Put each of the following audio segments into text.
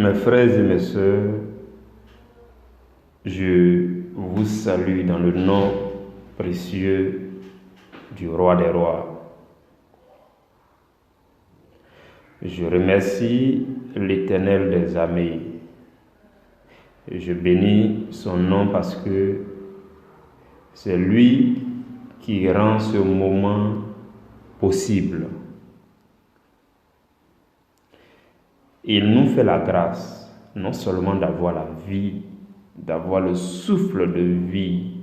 Mes frères et mes sœurs, je vous salue dans le nom précieux du Roi des Rois. Je remercie l'Éternel des armées. Je bénis son nom parce que c'est lui qui rend ce moment possible. Il nous fait la grâce, non seulement d'avoir la vie, d'avoir le souffle de vie,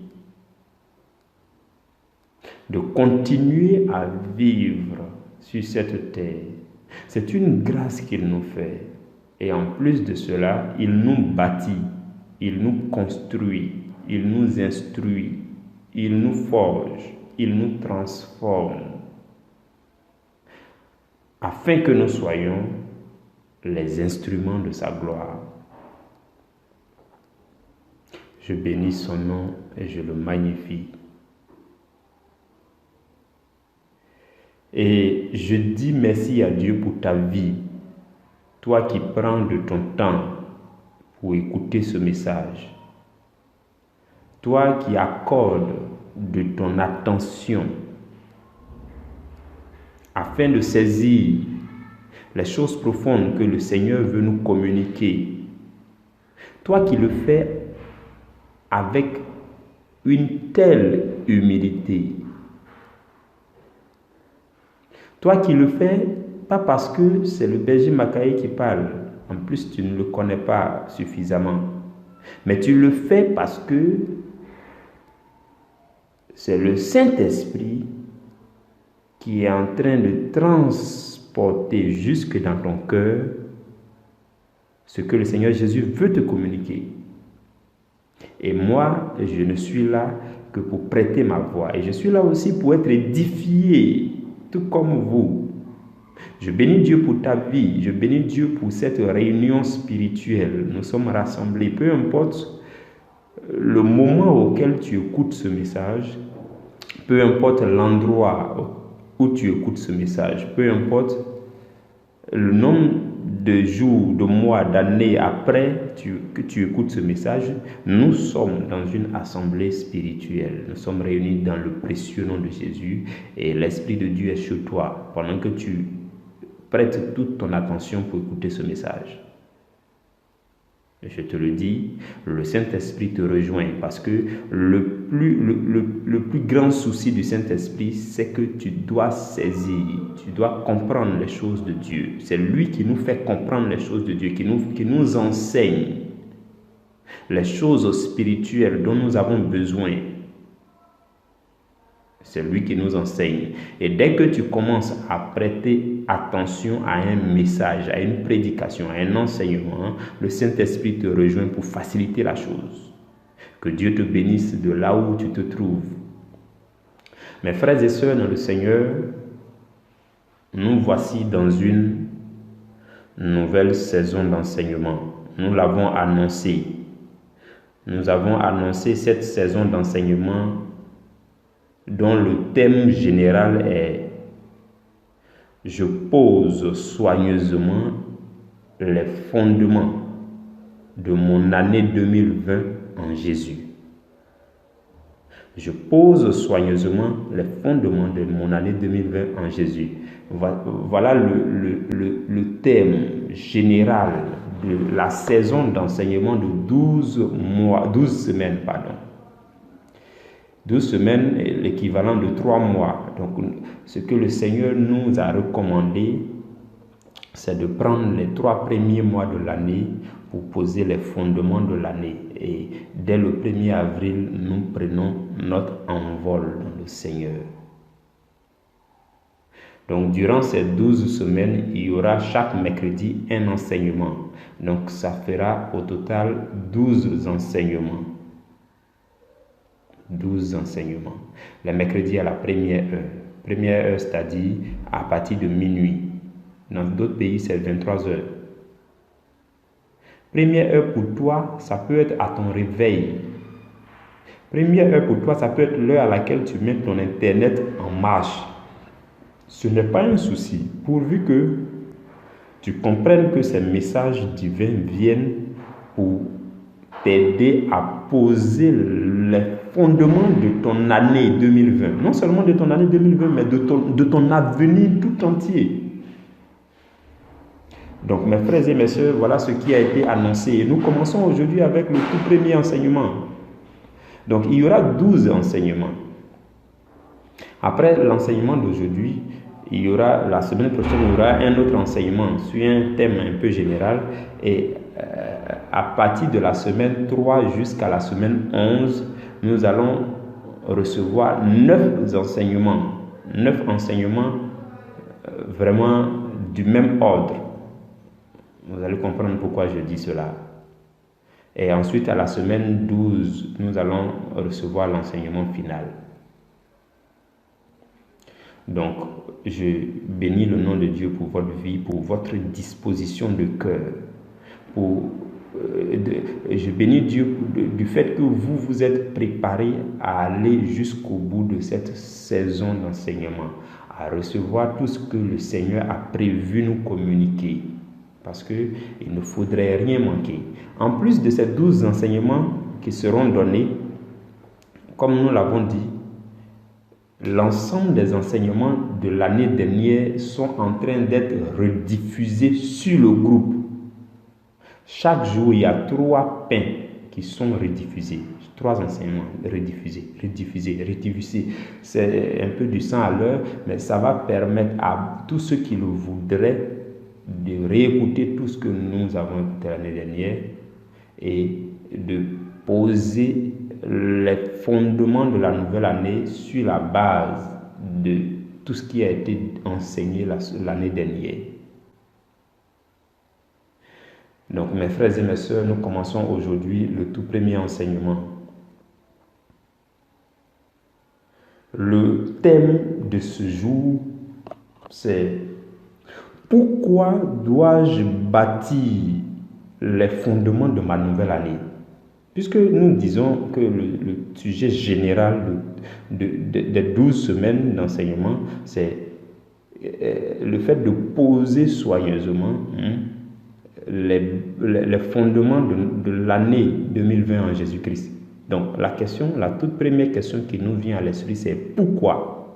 de continuer à vivre sur cette terre. C'est une grâce qu'il nous fait. Et en plus de cela, il nous bâtit, il nous construit, il nous instruit, il nous forge, il nous transforme, afin que nous soyons les instruments de sa gloire. Je bénis son nom et je le magnifie. Et je dis merci à Dieu pour ta vie, toi qui prends de ton temps pour écouter ce message, toi qui accordes de ton attention afin de saisir les choses profondes que le Seigneur veut nous communiquer. Toi qui le fais avec une telle humilité. Toi qui le fais pas parce que c'est le berger Makaï qui parle, en plus tu ne le connais pas suffisamment, mais tu le fais parce que c'est le Saint-Esprit qui est en train de transporter jusque dans ton cœur ce que le Seigneur Jésus veut te communiquer. Et moi, je ne suis là que pour prêter ma voix. Et je suis là aussi pour être édifié, tout comme vous. Je bénis Dieu pour ta vie. Je bénis Dieu pour cette réunion spirituelle. Nous sommes rassemblés. Peu importe le moment auquel tu écoutes ce message, peu importe l'endroit où tu écoutes ce message, peu importe le nombre de jours, de mois, d'années après que tu écoutes ce message, nous sommes dans une assemblée spirituelle. Nous sommes réunis dans le précieux nom de Jésus et l'Esprit de Dieu est sur toi pendant que tu prêtes toute ton attention pour écouter ce message. Je te le dis, le Saint-Esprit te rejoint parce que le plus grand souci du Saint-Esprit, c'est que tu dois saisir, tu dois comprendre les choses de Dieu. C'est lui qui nous fait comprendre les choses de Dieu, qui nous enseigne les choses spirituelles dont nous avons besoin. C'est lui qui nous enseigne. Et dès que tu commences à prêter attention à un message, à une prédication, à un enseignement, le Saint-Esprit te rejoint pour faciliter la chose. Que Dieu te bénisse de là où tu te trouves. Mes frères et sœurs dans le Seigneur, nous voici dans une nouvelle saison d'enseignement. Nous l'avons annoncé. Nous avons annoncé cette saison d'enseignement dont le thème général est « Je pose soigneusement les fondements de mon année 2020 en Jésus ». Je pose soigneusement les fondements de mon année 2020 en Jésus. Voilà le thème général de la saison d'enseignement de 12 semaines. 12 semaines est l'équivalent de 3 mois. Donc, ce que le Seigneur nous a recommandé, c'est de prendre les 3 premiers mois de l'année pour poser les fondements de l'année. Et dès le 1er avril, nous prenons notre envol dans le Seigneur. Donc, durant ces 12 semaines, il y aura chaque mercredi un enseignement. Donc, ça fera au total 12 enseignements. 12 enseignements. Le mercredi à la première heure. Première heure, c'est-à-dire à partir de minuit. Dans d'autres pays, c'est 23 heures. Première heure pour toi, ça peut être à ton réveil. Première heure pour toi, ça peut être l'heure à laquelle tu mets ton Internet en marche. Ce n'est pas un souci, pourvu que tu comprennes que ces messages divins viennent pour t'aider à poser les fondements de ton année 2020. Non seulement de ton année 2020, mais de ton avenir tout entier. Donc, mes frères et mes sœurs, voilà ce qui a été annoncé. Et nous commençons aujourd'hui avec le tout premier enseignement. Donc, il y aura 12 enseignements. Après l'enseignement d'aujourd'hui, il y aura, la semaine prochaine, il y aura un autre enseignement sur un thème un peu général. Et à partir de la semaine 3 jusqu'à la semaine 11, nous allons recevoir 9 enseignements. 9 enseignements vraiment du même ordre. Vous allez comprendre pourquoi je dis cela. Et ensuite, à la semaine 12, nous allons recevoir l'enseignement final. Donc, je bénis le nom de Dieu pour votre vie, pour votre disposition de cœur. Je bénis Dieu du fait que vous vous êtes préparés à aller jusqu'au bout de cette saison d'enseignement, à recevoir tout ce que le Seigneur a prévu nous communiquer. Parce qu'il ne faudrait rien manquer. En plus de ces 12 enseignements qui seront donnés, comme nous l'avons dit, l'ensemble des enseignements de l'année dernière sont en train d'être rediffusés sur le groupe. Chaque jour, il y a 3 pains qui sont rediffusés. 3 enseignements rediffusés. C'est un peu du sang à l'heure, mais ça va permettre à tous ceux qui le voudraient de réécouter tout ce que nous avons fait l'année dernière et de poser les fondements de la nouvelle année sur la base de tout ce qui a été enseigné l'année dernière. Donc, mes frères et mes sœurs, nous commençons aujourd'hui le tout premier enseignement. Le thème de ce jour, c'est « Pourquoi dois-je bâtir les fondements de ma nouvelle année ?» Puisque nous disons que le sujet général des 12 semaines d'enseignement, c'est le fait de poser soigneusement les fondements de l'année 2020 en Jésus-Christ. Donc, la toute première question qui nous vient à l'esprit, c'est pourquoi?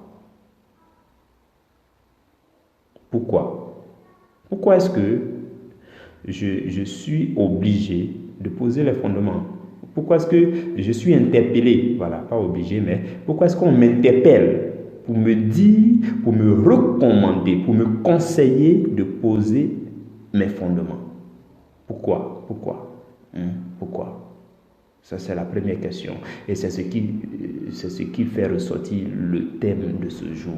Pourquoi? Pourquoi est-ce que je suis obligé de poser les fondements? Pourquoi est-ce que je suis interpellé? Voilà, pas obligé, mais pourquoi est-ce qu'on m'interpelle pour me dire, pour me recommander, pour me conseiller de poser mes fondements? Pourquoi? Pourquoi? Ça, c'est la première question. Et c'est ce qui fait ressortir le thème de ce jour.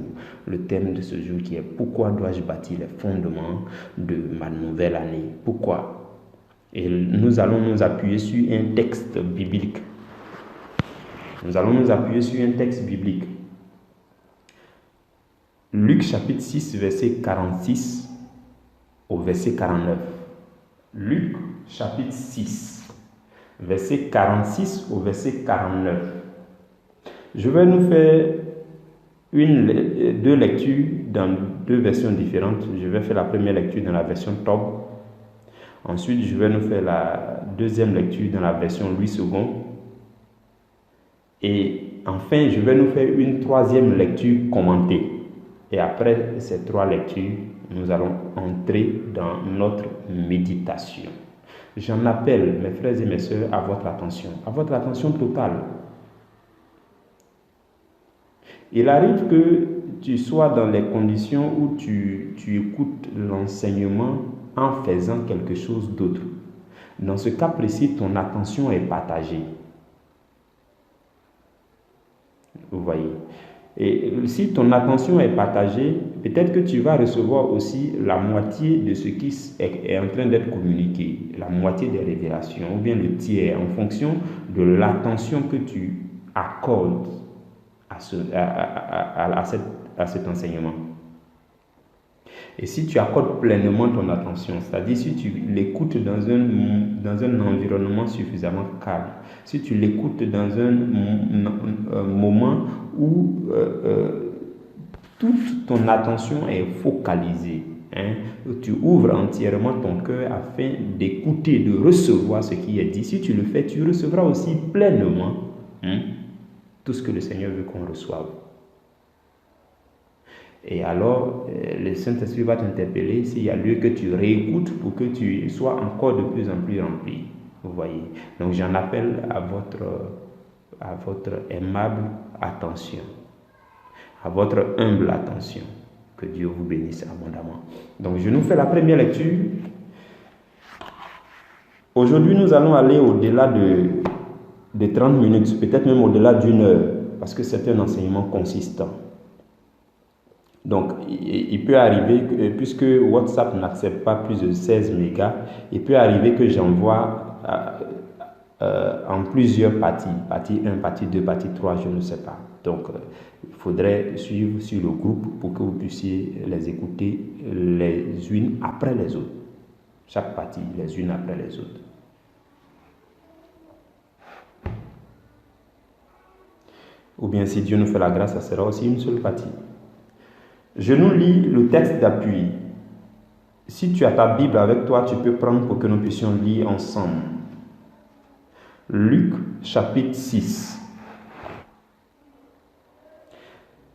Le thème de ce jour qui est « Pourquoi dois-je bâtir les fondements de ma nouvelle année ?» Pourquoi? Et nous allons nous appuyer sur un texte biblique. Luc chapitre 6, verset 46 au verset 49. Luc chapitre 6, verset 46 au verset 49. Je vais nous faire deux lectures dans 2 versions différentes. Je vais faire la première lecture dans la version Tob. Ensuite, je vais nous faire la deuxième lecture dans la version Louis II. Et enfin, je vais nous faire une 3e lecture commentée. Et après ces 3 lectures, nous allons entrer dans notre méditation. J'en appelle, mes frères et mes sœurs, à votre attention totale. Il arrive que tu sois dans les conditions où tu écoutes l'enseignement en faisant quelque chose d'autre. Dans ce cas précis, ton attention est partagée. Vous voyez? Et si ton attention est partagée, peut-être que tu vas recevoir aussi la moitié de ce qui est en train d'être communiqué, la moitié des révélations, ou bien le tiers, en fonction de l'attention que tu accordes à cet enseignement. Et si tu accordes pleinement ton attention, c'est-à-dire si tu l'écoutes dans un environnement suffisamment calme, si tu l'écoutes dans un moment où toute ton attention est focalisée, Tu ouvres entièrement ton cœur afin d'écouter, de recevoir ce qui est dit. Si tu le fais, tu recevras aussi pleinement tout ce que le Seigneur veut qu'on reçoive. Et alors, le Saint-Esprit va t'interpeller s'il y a lieu que tu réécoutes pour que tu sois encore de plus en plus rempli. Vous voyez. Donc, j'en appelle à votre aimable attention, à votre humble attention. Que Dieu vous bénisse abondamment. Donc, je nous fais la première lecture. Aujourd'hui, nous allons aller au-delà de 30 minutes, peut-être même au-delà d'une heure, parce que c'est un enseignement consistant. Donc, il peut arriver, puisque WhatsApp n'accepte pas plus de 16 mégas, il peut arriver que j'envoie en plusieurs parties, partie 1, partie 2, partie 3, je ne sais pas. Donc, il faudrait suivre sur le groupe pour que vous puissiez les écouter les unes après les autres. Chaque partie, les unes après les autres. Ou bien, si Dieu nous fait la grâce, ça sera aussi une seule partie. Je nous lis le texte d'appui. Si tu as ta Bible avec toi, tu peux prendre pour que nous puissions lire ensemble. Luc chapitre 6.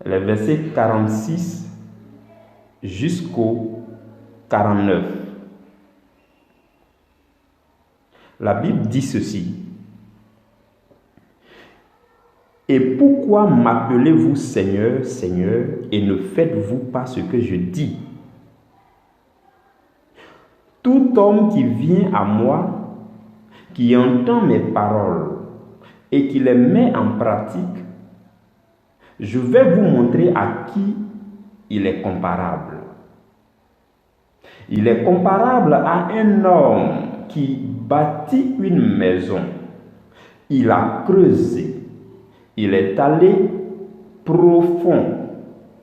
Les versets 46 jusqu'au 49. La Bible dit ceci. Et pourquoi m'appelez-vous Seigneur, Seigneur, et ne faites-vous pas ce que je dis? Tout homme qui vient à moi, qui entend mes paroles et qui les met en pratique, je vais vous montrer à qui il est comparable. Il est comparable à un homme qui bâtit une maison. Il a creusé. Il est allé profond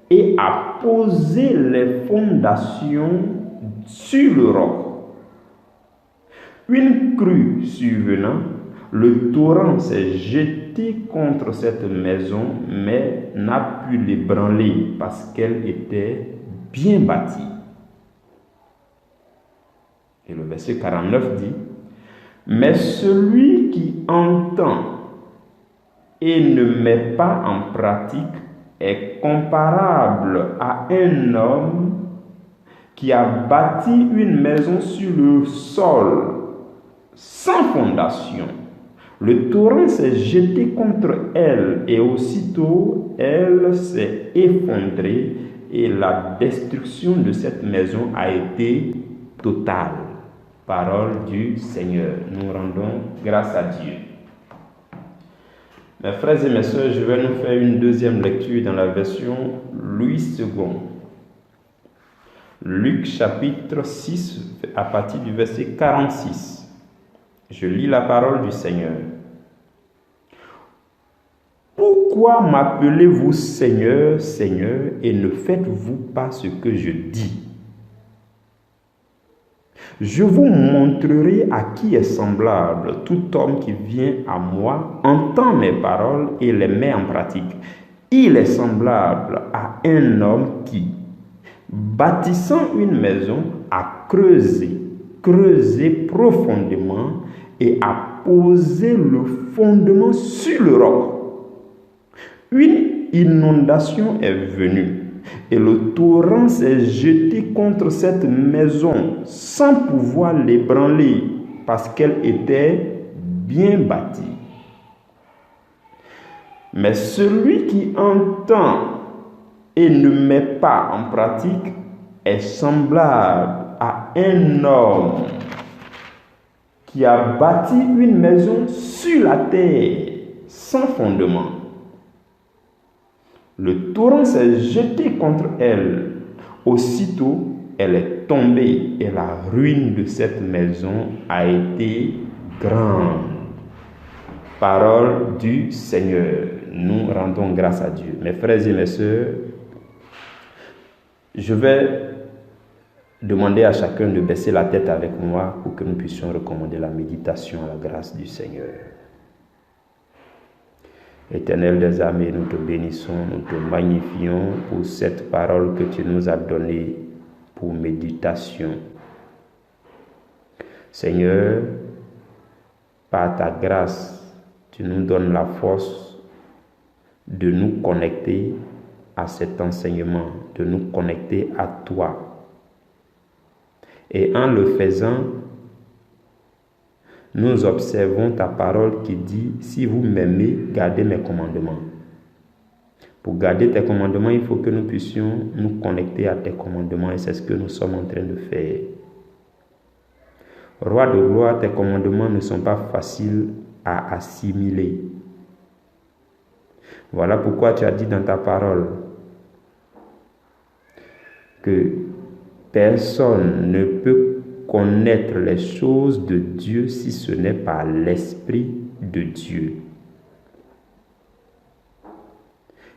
et a posé les fondations sur le roc. Une crue survenant, le torrent s'est jeté contre cette maison, mais n'a pu l'ébranler parce qu'elle était bien bâtie. Et le verset 49 dit, « Mais celui qui entend et ne met pas en pratique est comparable à un homme qui a bâti une maison sur le sol, sans fondation. Le torrent s'est jeté contre elle et aussitôt elle s'est effondrée et la destruction de cette maison a été totale. » Parole du Seigneur. Nous rendons grâce à Dieu. Mes frères et mes sœurs, je vais nous faire une deuxième lecture dans la version Louis II. Luc chapitre 6 à partir du verset 46. Je lis la parole du Seigneur. Pourquoi m'appelez-vous Seigneur, Seigneur, et ne faites-vous pas ce que je dis? Je vous montrerai à qui est semblable tout homme qui vient à moi, entend mes paroles et les met en pratique. Il est semblable à un homme qui, bâtissant une maison, a creusé profondément et a posé le fondement sur le roc. Une inondation est venue. Et le torrent s'est jeté contre cette maison sans pouvoir l'ébranler parce qu'elle était bien bâtie. Mais celui qui entend et ne met pas en pratique est semblable à un homme qui a bâti une maison sur la terre sans fondement. Le torrent s'est jeté contre elle. Aussitôt, elle est tombée et la ruine de cette maison a été grande. Parole du Seigneur. Nous rendons grâce à Dieu. Mes frères et mes sœurs, je vais demander à chacun de baisser la tête avec moi pour que nous puissions recommander la méditation à la grâce du Seigneur. Éternel des armées, nous te bénissons, nous te magnifions pour cette parole que tu nous as donnée pour méditation. Seigneur, par ta grâce, tu nous donnes la force de nous connecter à cet enseignement, de nous connecter à toi. Et en le faisant, nous observons ta parole qui dit, si vous m'aimez, gardez mes commandements. Pour garder tes commandements, il faut que nous puissions nous connecter à tes commandements et c'est ce que nous sommes en train de faire. Roi de gloire, tes commandements ne sont pas faciles à assimiler. Voilà pourquoi tu as dit dans ta parole que personne ne peut connaître les choses de Dieu si ce n'est par l'Esprit de Dieu.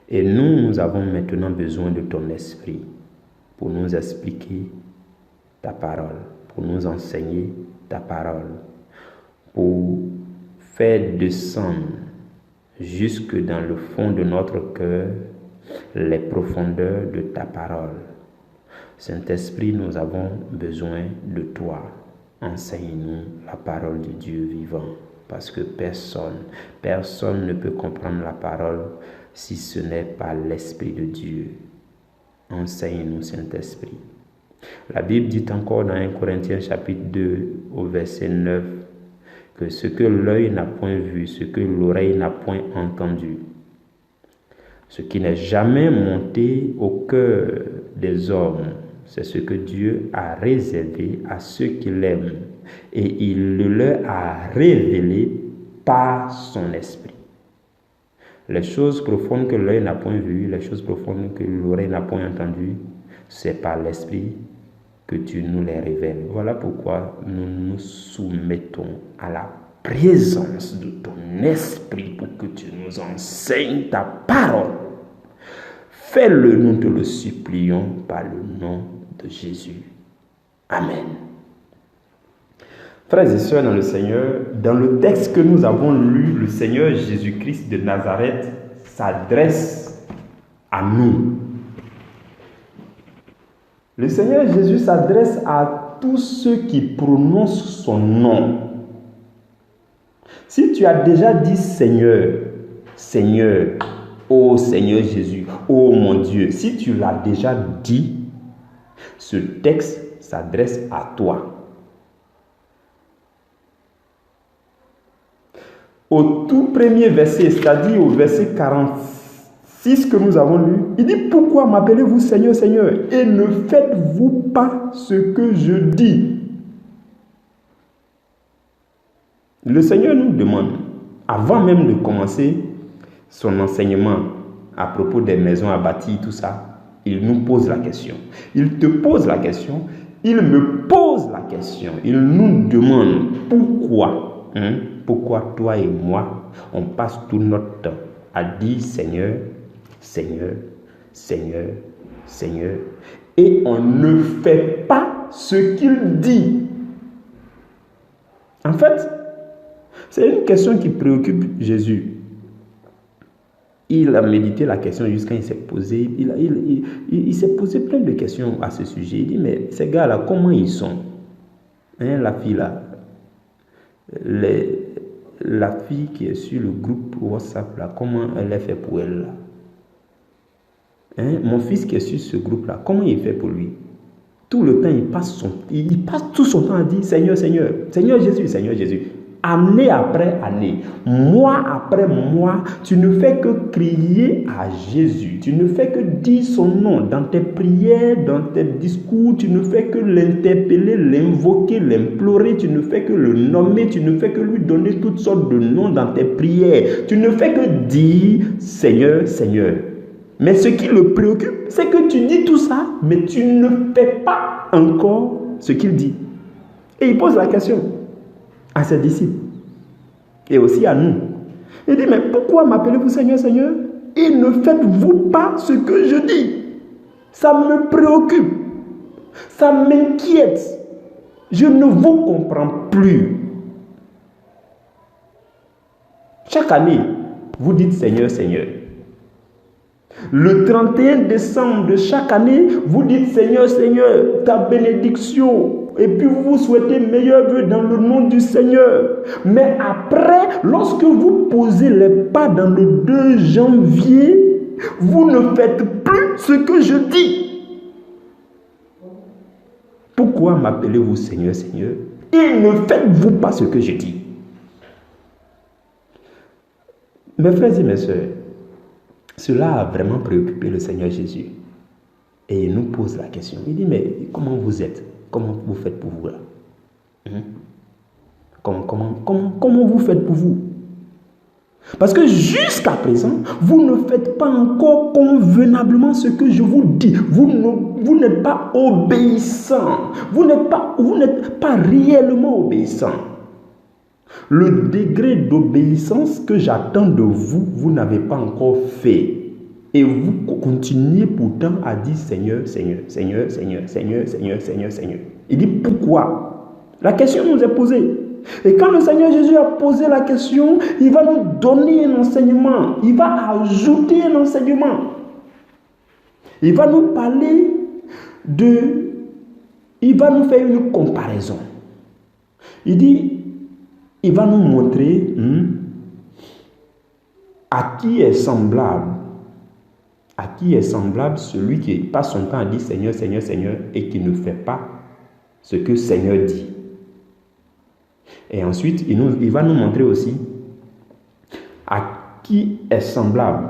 Et nous avons maintenant besoin de ton esprit pour nous expliquer ta parole, pour nous enseigner ta parole, pour faire descendre jusque dans le fond de notre cœur les profondeurs de ta parole. Saint-Esprit, nous avons besoin de toi. Enseigne-nous la parole de Dieu vivant, parce que personne ne peut comprendre la parole si ce n'est pas l'Esprit de Dieu. Enseigne-nous, Saint-Esprit. La Bible dit encore dans 1 Corinthiens chapitre 2 au verset 9 que ce que l'œil n'a point vu, ce que l'oreille n'a point entendu, ce qui n'est jamais monté au cœur des hommes, c'est ce que Dieu a réservé à ceux qui l'aiment et il le leur a révélé par son esprit. Les choses profondes que l'œil n'a point vues, les choses profondes que l'oreille n'a point entendues, c'est par l'esprit que tu nous les révèles. Voilà pourquoi nous nous soumettons à la présence de ton esprit pour que tu nous enseignes ta parole. Fais-le, nous te le supplions par le nom de Jésus. Amen. Frères et sœurs dans le Seigneur, dans le texte que nous avons lu, le Seigneur Jésus-Christ de Nazareth s'adresse à nous. Le Seigneur Jésus s'adresse à tous ceux qui prononcent son nom. Si tu as déjà dit Seigneur, Seigneur, ô Seigneur Jésus, ô mon Dieu, si tu l'as déjà dit, ce texte s'adresse à toi. Au tout premier verset, c'est-à-dire au verset 46 que nous avons lu, il dit « Pourquoi m'appelez-vous Seigneur, Seigneur, et ne faites-vous pas ce que je dis ?» Le Seigneur nous demande, avant même de commencer son enseignement à propos des maisons à bâtir, tout ça, il nous pose la question. Il te pose la question, il me pose la question, il nous demande pourquoi. Pourquoi toi et moi, on passe tout notre temps à dire Seigneur, Seigneur, Seigneur, Seigneur, et on ne fait pas ce qu'il dit. En fait, c'est une question qui préoccupe Jésus. Il a médité la question jusqu'à il s'est posé, il s'est posé plein de questions à ce sujet. Il dit, mais ces gars-là, comment ils sont? La fille là, la fille qui est sur le groupe WhatsApp là, comment elle est fait pour elle là? Mon fils qui est sur ce groupe là, comment il fait pour lui? Tout le temps, il passe tout son temps à dire Seigneur, Seigneur, Seigneur Jésus, Seigneur Jésus. Année après année, mois après mois, tu ne fais que crier à Jésus. Tu ne fais que dire son nom dans tes prières, dans tes discours. Tu ne fais que l'interpeller, l'invoquer, l'implorer. Tu ne fais que le nommer. Tu ne fais que lui donner toutes sortes de noms dans tes prières. Tu ne fais que dire Seigneur, Seigneur. Mais ce qui le préoccupe, c'est que tu dis tout ça, mais tu ne fais pas encore ce qu'il dit. Et il pose la question à ses disciples et aussi à nous. Il dit, mais pourquoi m'appelez-vous Seigneur, Seigneur, et ne faites-vous pas ce que je dis? Ça me préoccupe, ça m'inquiète, je ne vous comprends plus. Chaque année, vous dites Seigneur, Seigneur. Le 31 décembre de chaque année, vous dites Seigneur, Seigneur, ta bénédiction. Et puis vous vous souhaitez meilleurs vœux dans le nom du Seigneur. Mais après, lorsque vous posez les pas dans le 2 janvier, vous ne faites plus ce que je dis. Pourquoi m'appelez-vous Seigneur, Seigneur? Et ne faites-vous pas ce que je dis? Mes frères et mes sœurs, cela a vraiment préoccupé le Seigneur Jésus. Et il nous pose la question. Il dit, mais comment vous êtes? Comment vous faites pour vous là? Comment vous faites pour vous? Parce que jusqu'à présent, vous ne faites pas encore convenablement ce que je vous dis. Vous n'êtes pas obéissant. Vous n'êtes pas réellement obéissant. Le degré d'obéissance que j'attends de vous, vous n'avez pas encore fait. Et vous continuez pourtant à dire Seigneur, Seigneur, Seigneur, Seigneur, Seigneur, Seigneur, Seigneur, Seigneur. Il dit pourquoi? La question nous est posée. Et quand le Seigneur Jésus a posé la question, il va nous donner un enseignement. Il va ajouter un enseignement. Il va nous parler il va nous faire une comparaison. Il dit, il va nous montrer à qui est semblable celui qui passe son temps à dire Seigneur, Seigneur, Seigneur et qui ne fait pas ce que Seigneur dit. Et ensuite, il va nous montrer aussi à qui est semblable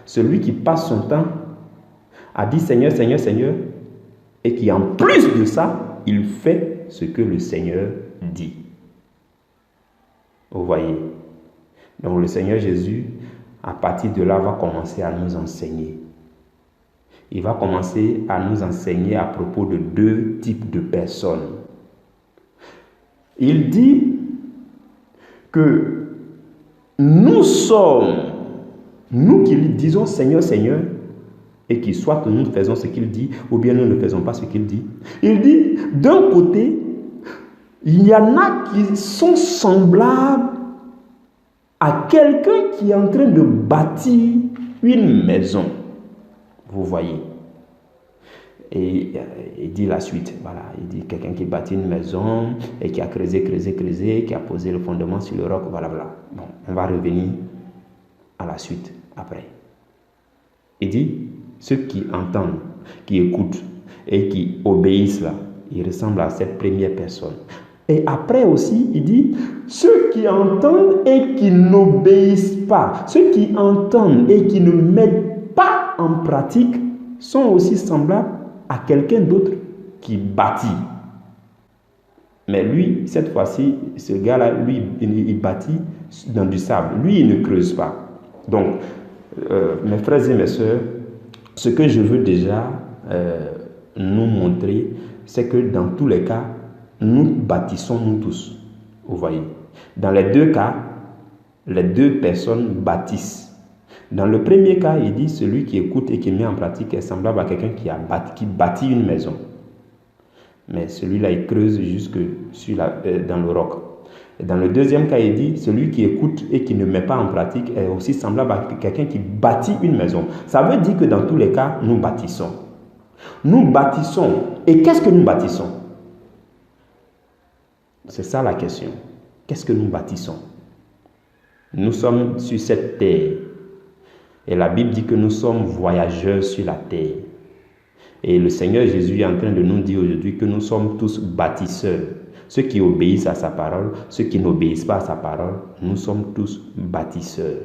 celui qui passe son temps à dire Seigneur, Seigneur, Seigneur et qui en plus de ça, il fait ce que le Seigneur dit. Vous voyez? Donc le Seigneur Jésus, à partir de là, va commencer à nous enseigner. Il va commencer à nous enseigner à propos de 2 types de personnes. Il dit que nous qui lui disons Seigneur, Seigneur, et qui soit que nous faisons ce qu'il dit, ou bien nous ne faisons pas ce qu'il dit. Il dit, d'un côté, il y en a qui sont semblables à quelqu'un qui est en train de bâtir une maison. Vous voyez. Et il dit la suite. Voilà. Il dit quelqu'un qui bâtit une maison et qui a creusé, qui a posé le fondement sur le roc. Voilà. Bon, on va revenir à la suite après. Il dit, ceux qui entendent, qui écoutent et qui obéissent là, ils ressemblent à cette première personne. Et après aussi, il dit, ceux qui entendent et qui n'obéissent pas, ceux qui entendent et qui ne mettent pas en pratique, sont aussi semblables à quelqu'un d'autre qui bâtit. Mais lui, cette fois-ci, ce gars-là, lui, il bâtit dans du sable. Lui, il ne creuse pas. Donc, mes frères et mes sœurs, ce que je veux déjà nous montrer, c'est que dans tous les cas, nous bâtissons nous tous. Vous voyez. Dans les 2 cas, les 2 personnes bâtissent. Dans le premier cas, il dit celui qui écoute et qui met en pratique est semblable à quelqu'un qui bâtit une maison. Mais celui-là, il creuse jusque dans le roc. Et dans le deuxième cas, il dit celui qui écoute et qui ne met pas en pratique est aussi semblable à quelqu'un qui bâtit une maison. Ça veut dire que dans tous les cas, nous bâtissons. Nous bâtissons. Et qu'est-ce que nous bâtissons? C'est ça la question. Qu'est-ce que nous bâtissons? Nous sommes sur cette terre. Et la Bible dit que nous sommes voyageurs sur la terre. Et le Seigneur Jésus est en train de nous dire aujourd'hui que nous sommes tous bâtisseurs. Ceux qui obéissent à sa parole, ceux qui n'obéissent pas à sa parole, nous sommes tous bâtisseurs.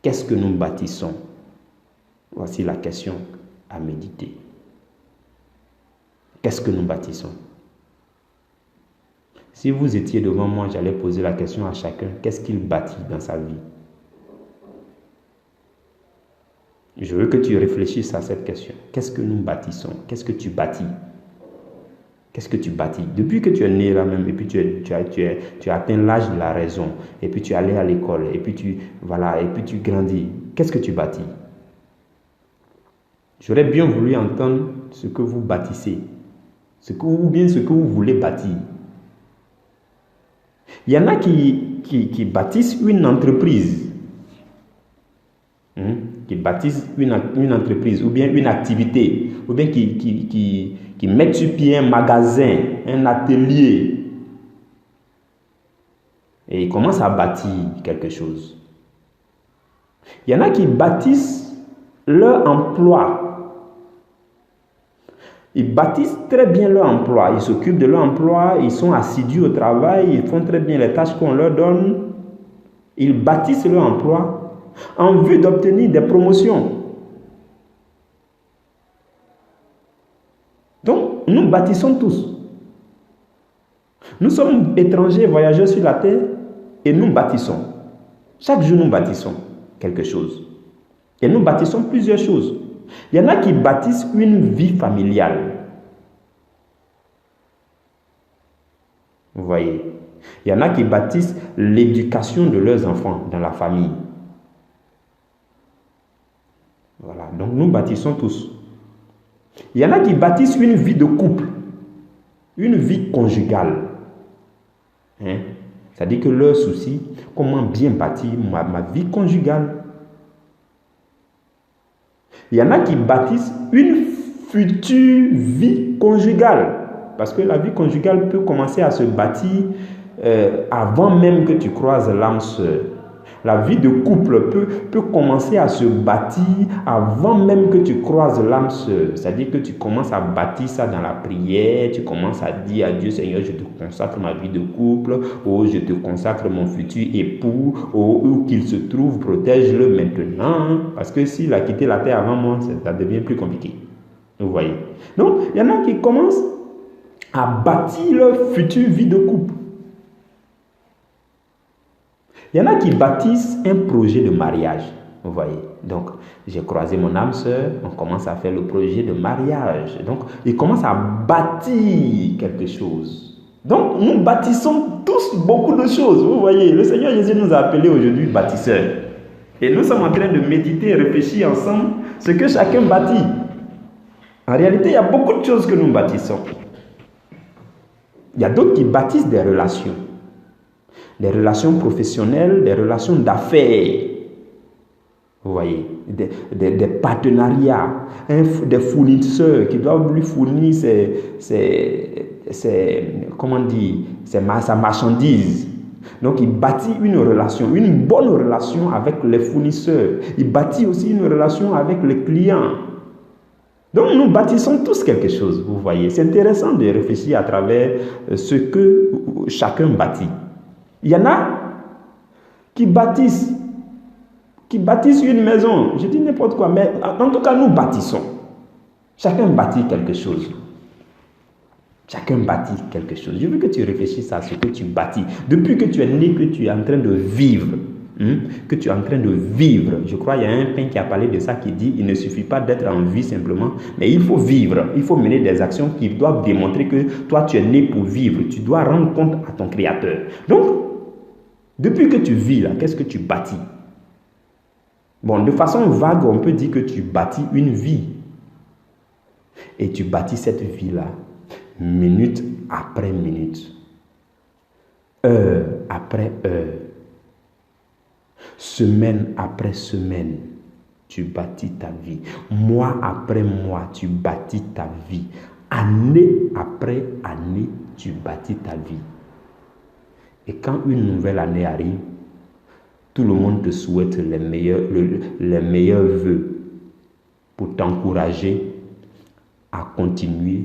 Qu'est-ce que nous bâtissons? Voici la question à méditer. Qu'est-ce que nous bâtissons? Si vous étiez devant moi, j'allais poser la question à chacun, qu'est-ce qu'il bâtit dans sa vie? Je veux que tu réfléchisses à cette question. Qu'est-ce que nous bâtissons? Qu'est-ce que tu bâtis? Qu'est-ce que tu bâtis? Depuis que tu es né là même, et puis tu as atteint l'âge de la raison, et puis tu es allé à l'école, et puis tu grandis. Qu'est-ce que tu bâtis? J'aurais bien voulu entendre ce que vous bâtissez, ou bien ce que vous voulez bâtir. Il y en a qui bâtissent une entreprise. qui bâtissent une entreprise ou bien une activité, ou bien qui mettent sur pied un magasin, un atelier, et ils commencent à bâtir quelque chose. Il y en a qui bâtissent leur emploi. Ils bâtissent très bien leur emploi, ils s'occupent de leur emploi, ils sont assidus au travail, ils font très bien les tâches qu'on leur donne. Ils bâtissent leur emploi en vue d'obtenir des promotions. Donc, nous bâtissons tous. Nous sommes étrangers, voyageurs sur la terre, et nous bâtissons. Chaque jour, nous bâtissons quelque chose. Et nous bâtissons plusieurs choses. Il y en a qui bâtissent une vie familiale. Vous voyez? Il y en a qui bâtissent l'éducation de leurs enfants dans la famille. Voilà, donc nous bâtissons tous. Il y en a qui bâtissent une vie de couple, une vie conjugale. C'est-à-dire que leur souci, comment bien bâtir ma vie conjugale. Il y en a qui bâtissent une future vie conjugale. Parce que la vie conjugale peut commencer à se bâtir avant même que tu croises l'âme sœur. La vie de couple peut commencer à se bâtir avant même que tu croises l'âme sœur. C'est-à-dire que tu commences à bâtir ça dans la prière, tu commences à dire à Dieu, Seigneur, je te consacre ma vie de couple, ou je te consacre mon futur époux, ou où qu'il se trouve, protège-le maintenant. Parce que s'il a quitté la terre avant moi, ça devient plus compliqué. Vous voyez? Donc, il y en a qui commencent à bâtir leur future vie de couple. Il y en a qui bâtissent un projet de mariage. Vous voyez? Donc, j'ai croisé mon âme sœur, on commence à faire le projet de mariage. Donc, ils commencent à bâtir quelque chose. Donc, nous bâtissons tous beaucoup de choses. Vous voyez? Le Seigneur Jésus nous a appelés aujourd'hui bâtisseurs. Et nous sommes en train de méditer et réfléchir ensemble ce que chacun bâtit. En réalité, il y a beaucoup de choses que nous bâtissons. Il y a d'autres qui bâtissent des relations professionnelles, des relations d'affaires. Vous voyez, des partenariats, des fournisseurs qui doivent lui fournir sa marchandise. Donc, il bâtit une relation, une bonne relation avec les fournisseurs. Il bâtit aussi une relation avec les clients. Donc, nous bâtissons tous quelque chose, vous voyez. C'est intéressant de réfléchir à travers ce que chacun bâtit. Il y en a qui bâtissent une maison. Je dis n'importe quoi, mais en tout cas, nous bâtissons. Chacun bâtit quelque chose. Chacun bâtit quelque chose. Je veux que tu réfléchisses à ce que tu bâtis. Depuis que tu es né, que tu es en train de vivre. Que tu es en train de vivre. Je crois qu'il y a un peintre qui a parlé de ça, qui dit il ne suffit pas d'être en vie simplement, mais il faut vivre. Il faut mener des actions qui doivent démontrer que toi tu es né pour vivre. Tu dois rendre compte à ton Créateur. Donc, depuis que tu vis là, qu'est-ce que tu bâtis? Bon, de façon vague, on peut dire que tu bâtis une vie. Et tu bâtis cette vie-là, minute après minute, heure après heure, semaine après semaine, tu bâtis ta vie. Mois après mois, tu bâtis ta vie. Année après année, tu bâtis ta vie. Et quand une nouvelle année arrive, tout le monde te souhaite les meilleurs vœux pour t'encourager à continuer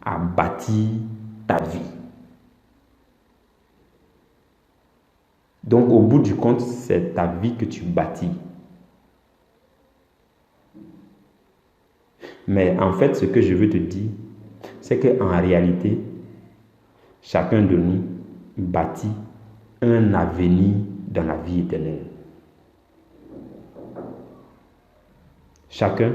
à bâtir ta vie. Donc, au bout du compte, c'est ta vie que tu bâtis. Mais en fait, ce que je veux te dire, c'est qu'en réalité, chacun de nous bâtit un avenir dans la vie éternelle. Chacun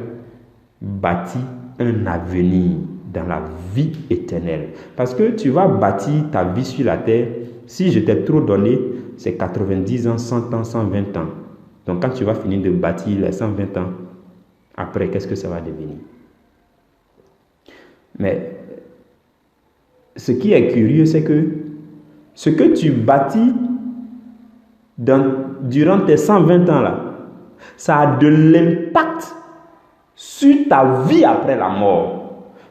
bâtit un avenir dans la vie éternelle. Parce que tu vas bâtir ta vie sur la terre, si je t'ai trop donné, c'est 90 ans, 100 ans, 120 ans. Donc quand tu vas finir de bâtir les 120 ans, après, qu'est-ce que ça va devenir? Mais ce qui est curieux, c'est que ce que tu bâtis durant tes 120 ans là, ça a de l'impact sur ta vie après la mort.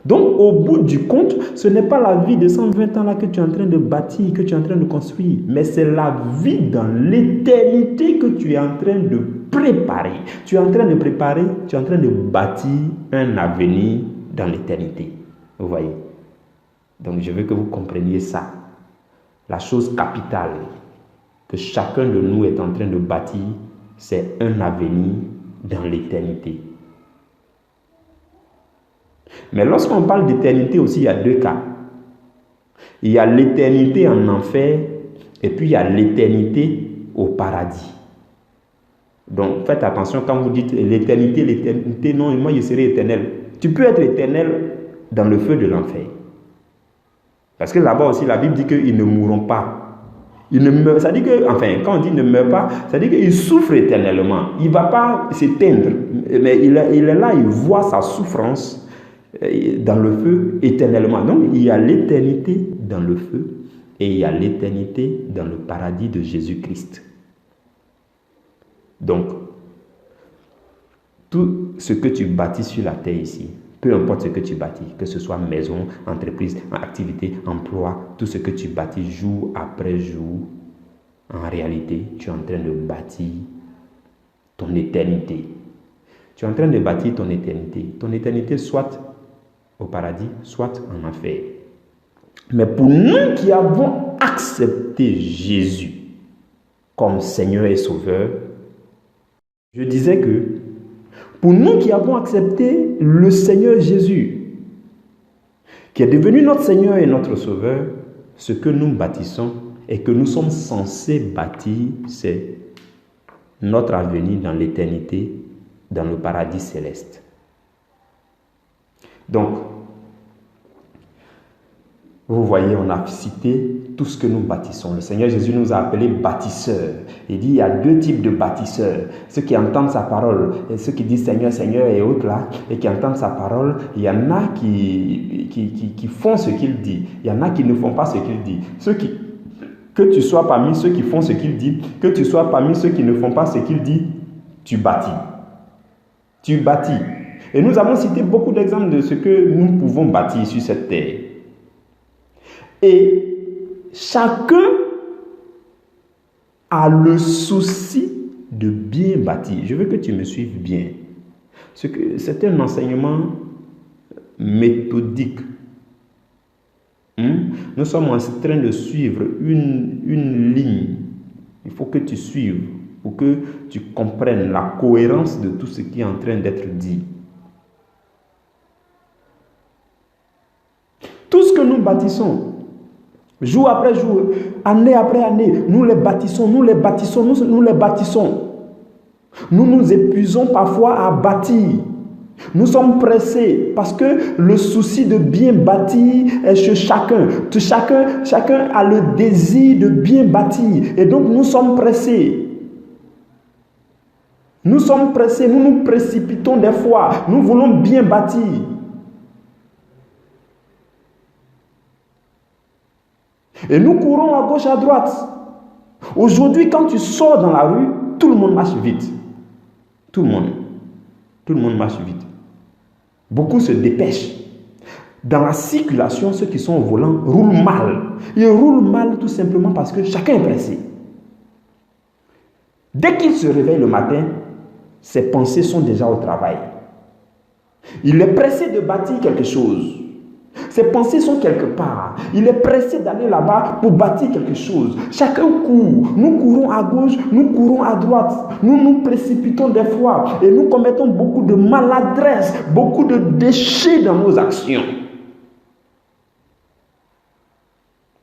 Donc, au bout du compte, ce n'est pas la vie de 120 ans là que tu es en train de bâtir, que tu es en train de construire, mais c'est la vie dans l'éternité que tu es en train de préparer. Tu es en train de préparer, tu es en train de bâtir un avenir dans l'éternité. Vous voyez? Donc, je veux que vous compreniez ça. La chose capitale que chacun de nous est en train de bâtir, c'est un avenir dans l'éternité. Mais lorsqu'on parle d'éternité aussi, il y a deux cas. Il y a l'éternité en enfer et puis il y a l'éternité au paradis. Donc faites attention quand vous dites l'éternité, non, moi je serai éternel. Tu peux être éternel dans le feu de l'enfer. Parce que là-bas aussi, la Bible dit qu'ils ne mourront pas. Ils ne meurent, ça dit que, enfin, quand on dit ne meurt pas, ça dit qu'il souffre éternellement. Il ne va pas s'éteindre, mais il est là, il voit sa souffrance dans le feu éternellement. Donc, il y a l'éternité dans le feu et il y a l'éternité dans le paradis de Jésus-Christ. Donc, tout ce que tu bâtis sur la terre ici, peu importe ce que tu bâtis, que ce soit maison, entreprise, activité, emploi, tout ce que tu bâtis jour après jour, en réalité, tu es en train de bâtir ton éternité. Tu es en train de bâtir ton éternité. Ton éternité soit au paradis, soit en enfer. Mais pour nous qui avons accepté Jésus comme Seigneur et Sauveur, je disais que pour nous qui avons accepté le Seigneur Jésus, qui est devenu notre Seigneur et notre Sauveur, ce que nous bâtissons et que nous sommes censés bâtir, c'est notre avenir dans l'éternité, dans le paradis céleste. Donc, vous voyez, on a cité tout ce que nous bâtissons. Le Seigneur Jésus nous a appelés bâtisseurs. Il dit il y a deux types de bâtisseurs. Ceux qui entendent sa parole et ceux qui disent Seigneur, Seigneur et autres là, et qui entendent sa parole, il y en a qui font ce qu'il dit. Il y en a qui ne font pas ce qu'il dit. Que tu sois parmi ceux qui font ce qu'il dit, que tu sois parmi ceux qui ne font pas ce qu'il dit, tu bâtis. Tu bâtis. Et nous avons cité beaucoup d'exemples de ce que nous pouvons bâtir sur cette terre. Et chacun a le souci de bien bâtir. Je veux que tu me suives bien. C'est un enseignement méthodique. Nous sommes en train de suivre une ligne. Il faut que tu suives pour que tu comprennes la cohérence de tout ce qui est en train d'être dit. Tout ce que nous bâtissons, jour après jour, année après année, nous les bâtissons, nous les bâtissons, nous les bâtissons. Nous nous épuisons parfois à bâtir. Nous sommes pressés parce que le souci de bien bâtir est chez chacun. Chacun a le désir de bien bâtir. Et donc nous sommes pressés. Nous sommes pressés, nous nous précipitons des fois. Nous voulons bien bâtir. Et nous courons à gauche, à droite. Aujourd'hui, quand tu sors dans la rue, tout le monde marche vite. Tout le monde marche vite. Beaucoup se dépêchent. Dans la circulation, ceux qui sont au volant roulent mal. Ils roulent mal tout simplement parce que chacun est pressé. Dès qu'il se réveille le matin, ses pensées sont déjà au travail. Il est pressé de bâtir quelque chose. Ses pensées sont quelque part. Il est pressé d'aller là-bas pour bâtir quelque chose. Chacun court. Nous courons à gauche, nous courons à droite. Nous nous précipitons des fois et nous commettons beaucoup de maladresse, beaucoup de déchets dans nos actions.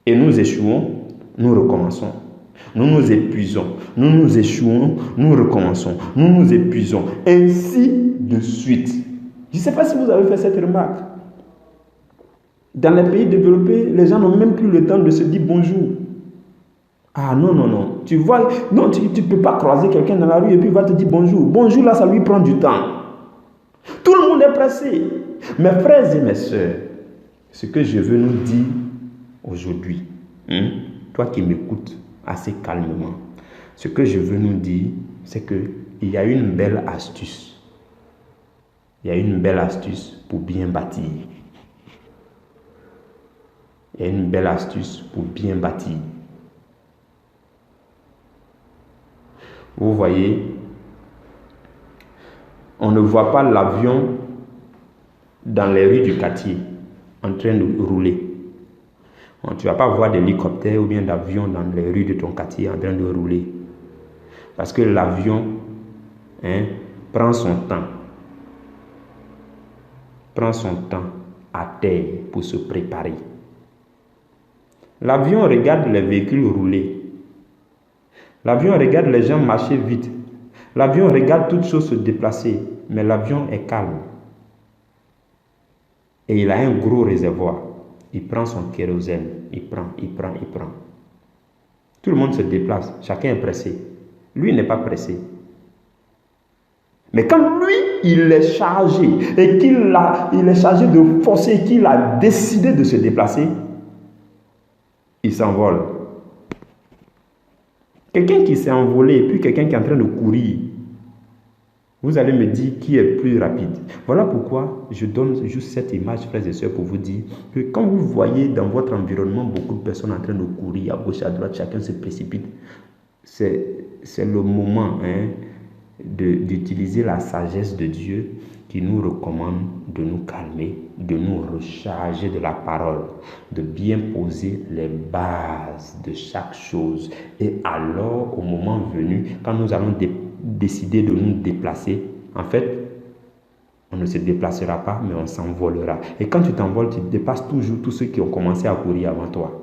Et nous échouons, nous recommençons. Nous nous épuisons, nous nous échouons, nous recommençons. Nous nous épuisons. Ainsi de suite. Je ne sais pas si vous avez fait cette remarque. Dans les pays développés, les gens n'ont même plus le temps de se dire bonjour. Ah non. Tu vois, non, tu ne peux pas croiser quelqu'un dans la rue et puis il va te dire bonjour. Bonjour, là, ça lui prend du temps. Tout le monde est pressé. Mes frères et mes sœurs, ce que je veux nous dire aujourd'hui, toi qui m'écoutes assez calmement, ce que je veux nous dire, c'est que il y a une belle astuce. Il y a une belle astuce pour bien bâtir. Il y a une belle astuce pour bien bâtir. Vous voyez, on ne voit pas l'avion dans les rues du quartier en train de rouler. Tu ne vas pas voir d'hélicoptère ou bien d'avion dans les rues de ton quartier en train de rouler. Parce que l'avion prend son temps. Prend son temps à terre pour se préparer. L'avion regarde les véhicules rouler. L'avion regarde les gens marcher vite. L'avion regarde toutes choses se déplacer. Mais l'avion est calme. Et il a un gros réservoir. Il prend son kérosène. Il prend. Tout le monde se déplace. Chacun est pressé. Lui n'est pas pressé. Mais quand lui, il est chargé et il est chargé de forcer, qu'il a décidé de se déplacer, il s'envole. Quelqu'un qui s'est envolé et puis quelqu'un qui est en train de courir, vous allez me dire qui est plus rapide. Voilà pourquoi je donne juste cette image, frères et sœurs, pour vous dire que quand vous voyez dans votre environnement beaucoup de personnes en train de courir à gauche, à droite, chacun se précipite, c'est le moment d'utiliser la sagesse de Dieu qui nous recommande de nous calmer, de nous recharger de la parole, de bien poser les bases de chaque chose. Et alors, au moment venu, quand nous allons décider de nous déplacer, en fait, on ne se déplacera pas, mais on s'envolera. Et quand tu t'envoles, tu dépasses toujours tous ceux qui ont commencé à courir avant toi.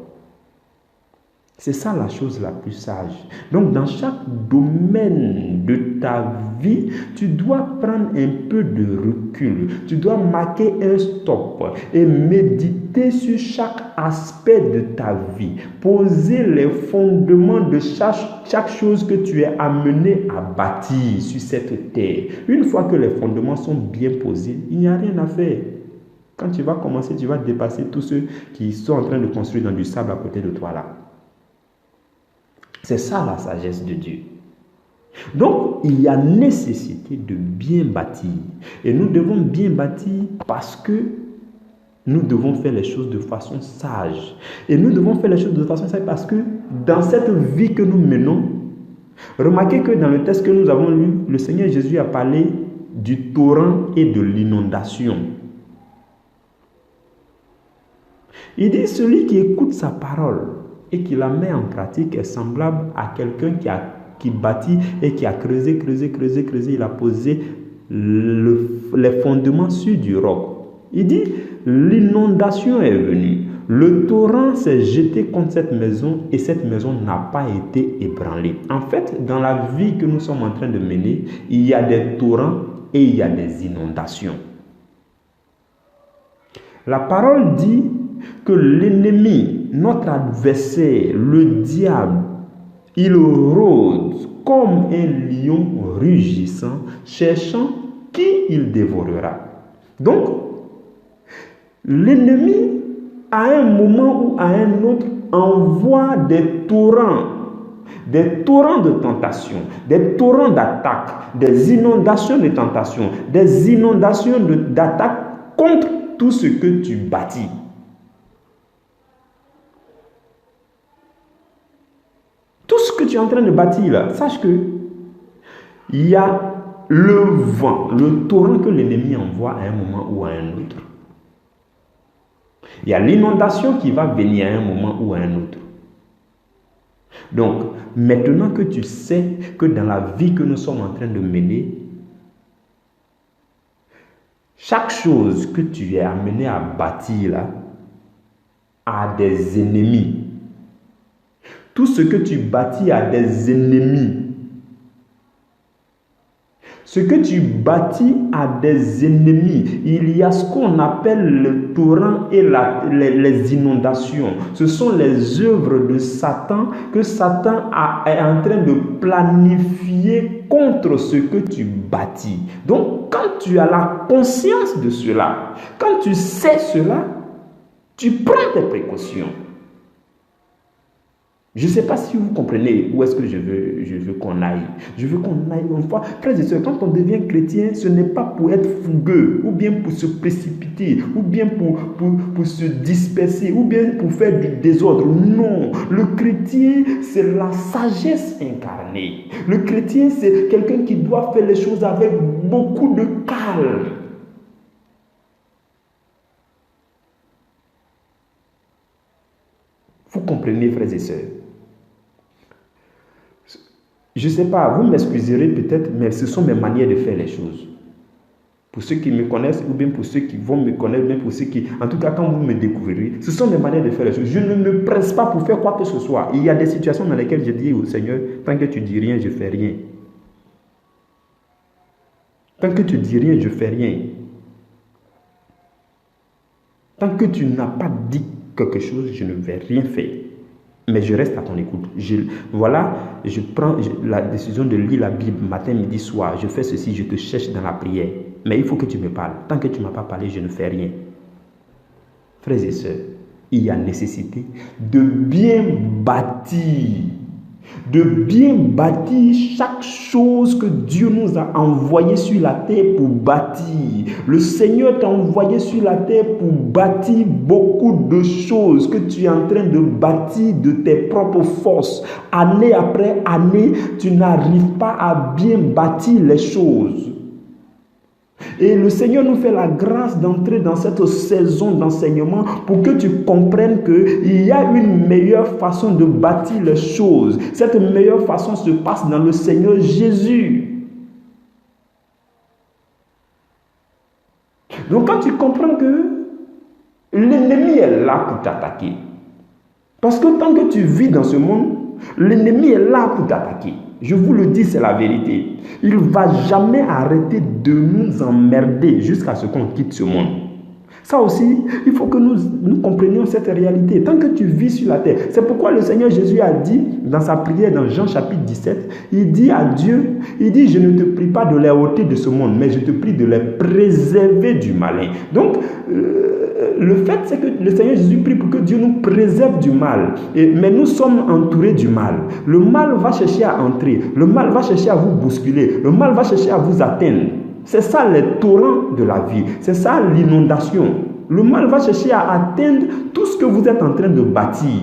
C'est ça la chose la plus sage. Donc, dans chaque domaine de ta vie, tu dois prendre un peu de recul. Tu dois marquer un stop et méditer sur chaque aspect de ta vie. Poser les fondements de chaque chose que tu es amené à bâtir sur cette terre. Une fois que les fondements sont bien posés, il n'y a rien à faire. Quand tu vas commencer, tu vas dépasser tous ceux qui sont en train de construire dans du sable à côté de toi là. C'est ça la sagesse de Dieu. Donc, il y a nécessité de bien bâtir. Et nous devons bien bâtir parce que nous devons faire les choses de façon sage. Et nous devons faire les choses de façon sage parce que dans cette vie que nous menons, remarquez que dans le texte que nous avons lu, le Seigneur Jésus a parlé du torrent et de l'inondation. Il dit, celui qui écoute sa parole et qui la met en pratique est semblable à quelqu'un qui bâtit et qui a creusé. Il a posé les fondements sur du roc. Il dit, l'inondation est venue. Le torrent s'est jeté contre cette maison et cette maison n'a pas été ébranlée. En fait, dans la vie que nous sommes en train de mener, il y a des torrents et il y a des inondations. La parole dit que l'ennemi, notre adversaire, le diable, il rôde comme un lion rugissant, cherchant qui il dévorera. Donc, l'ennemi, à un moment ou à un autre, envoie des torrents de tentation, des torrents d'attaque, des inondations de tentation, des inondations d'attaque contre tout ce que tu bâtis. Tout ce que tu es en train de bâtir là, sache que il y a le vent, le torrent que l'ennemi envoie à un moment ou à un autre. Il y a l'inondation qui va venir à un moment ou à un autre. Donc, maintenant que tu sais que dans la vie que nous sommes en train de mener, chaque chose que tu es amené à bâtir là a des ennemis. Tout ce que tu bâtis a des ennemis. Ce que tu bâtis a des ennemis. Il y a ce qu'on appelle le torrent et les inondations. Ce sont les œuvres de Satan que Satan est en train de planifier contre ce que tu bâtis. Donc, quand tu as la conscience de cela, quand tu sais cela, tu prends tes précautions. Je ne sais pas si vous comprenez où est-ce que je veux qu'on aille. Je veux qu'on aille une fois. Frères et sœurs, quand on devient chrétien, ce n'est pas pour être fougueux, ou bien pour se précipiter, ou bien pour se disperser, ou bien pour faire du désordre. Non, le chrétien, c'est la sagesse incarnée. Le chrétien, c'est quelqu'un qui doit faire les choses avec beaucoup de calme. Vous comprenez, frères et sœurs? Je ne sais pas, vous m'excuserez peut-être, mais ce sont mes manières de faire les choses. Pour ceux qui me connaissent, ou bien pour ceux qui vont me connaître, bien pour ceux qui... En tout cas, quand vous me découvrirez, ce sont mes manières de faire les choses. Je ne me presse pas pour faire quoi que ce soit. Il y a des situations dans lesquelles je dis au Seigneur, tant que tu dis rien, je ne fais rien. Tant que tu dis rien, je ne fais rien. Tant que tu n'as pas dit quelque chose, je ne vais rien faire. Mais je reste à ton écoute. Je prends la décision de lire la Bible matin, midi, soir. Je fais ceci, je te cherche dans la prière. Mais il faut que tu me parles. Tant que tu ne m'as pas parlé, je ne fais rien. Frères et sœurs, il y a nécessité de bien bâtir chaque chose que Dieu nous a envoyé sur la terre pour bâtir. Le Seigneur t'a envoyé sur la terre pour bâtir beaucoup de choses que tu es en train de bâtir de tes propres forces. Année après année, tu n'arrives pas à bien bâtir les choses. Et le Seigneur nous fait la grâce d'entrer dans cette saison d'enseignement pour que tu comprennes qu'il y a une meilleure façon de bâtir les choses. Cette meilleure façon se passe dans le Seigneur Jésus. Donc quand tu comprends que l'ennemi est là pour t'attaquer, parce que tant que tu vis dans ce monde, l'ennemi est là pour t'attaquer. Je vous le dis, c'est la vérité. Il ne va jamais arrêter de nous emmerder jusqu'à ce qu'on quitte ce monde. Ça aussi, il faut que nous comprenions cette réalité. Tant que tu vis sur la terre, c'est pourquoi le Seigneur Jésus a dit dans sa prière dans Jean chapitre 17, il dit à Dieu, il dit, je ne te prie pas de les ôter de ce monde, mais je te prie de les préserver du malin. Donc, le fait, c'est que le Seigneur Jésus prie pour que Dieu nous préserve du mal. Mais nous sommes entourés du mal. Le mal va chercher à entrer. Le mal va chercher à vous bousculer. Le mal va chercher à vous atteindre. C'est ça les torrents de la vie. C'est ça l'inondation. Le mal va chercher à atteindre tout ce que vous êtes en train de bâtir.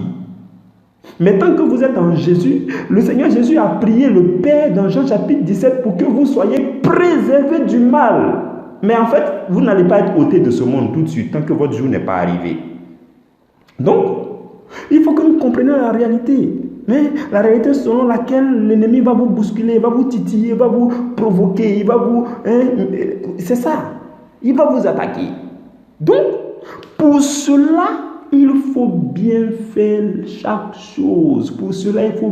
Mais tant que vous êtes en Jésus, le Seigneur Jésus a prié le Père dans Jean chapitre 17 pour que vous soyez préservés du mal. Mais en fait, vous n'allez pas être ôté de ce monde tout de suite tant que votre jour n'est pas arrivé. Donc, il faut que nous comprenions la réalité. Mais la réalité selon laquelle l'ennemi va vous bousculer, va vous titiller, va vous provoquer, il va vous... c'est ça. Il va vous attaquer. Donc, pour cela, il faut bien faire chaque chose. Pour cela, il faut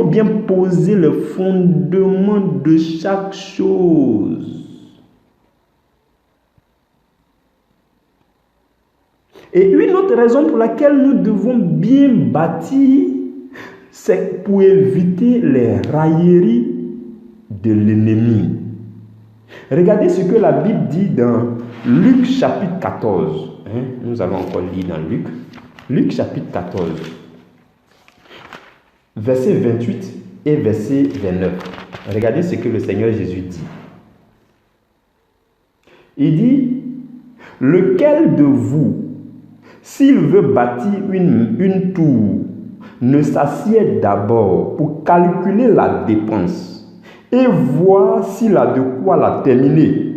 bien poser le fondement de chaque chose. Et une autre raison pour laquelle nous devons bien bâtir, c'est pour éviter les railleries de l'ennemi. Regardez ce que la Bible dit dans Luc chapitre 14. Nous allons encore lire dans Luc. Luc chapitre 14, verset 28 et verset 29. Regardez ce que le Seigneur Jésus dit. Il dit, lequel de vous, s'il veut bâtir une tour, ne s'assied d'abord pour calculer la dépense et voir s'il a de quoi la terminer.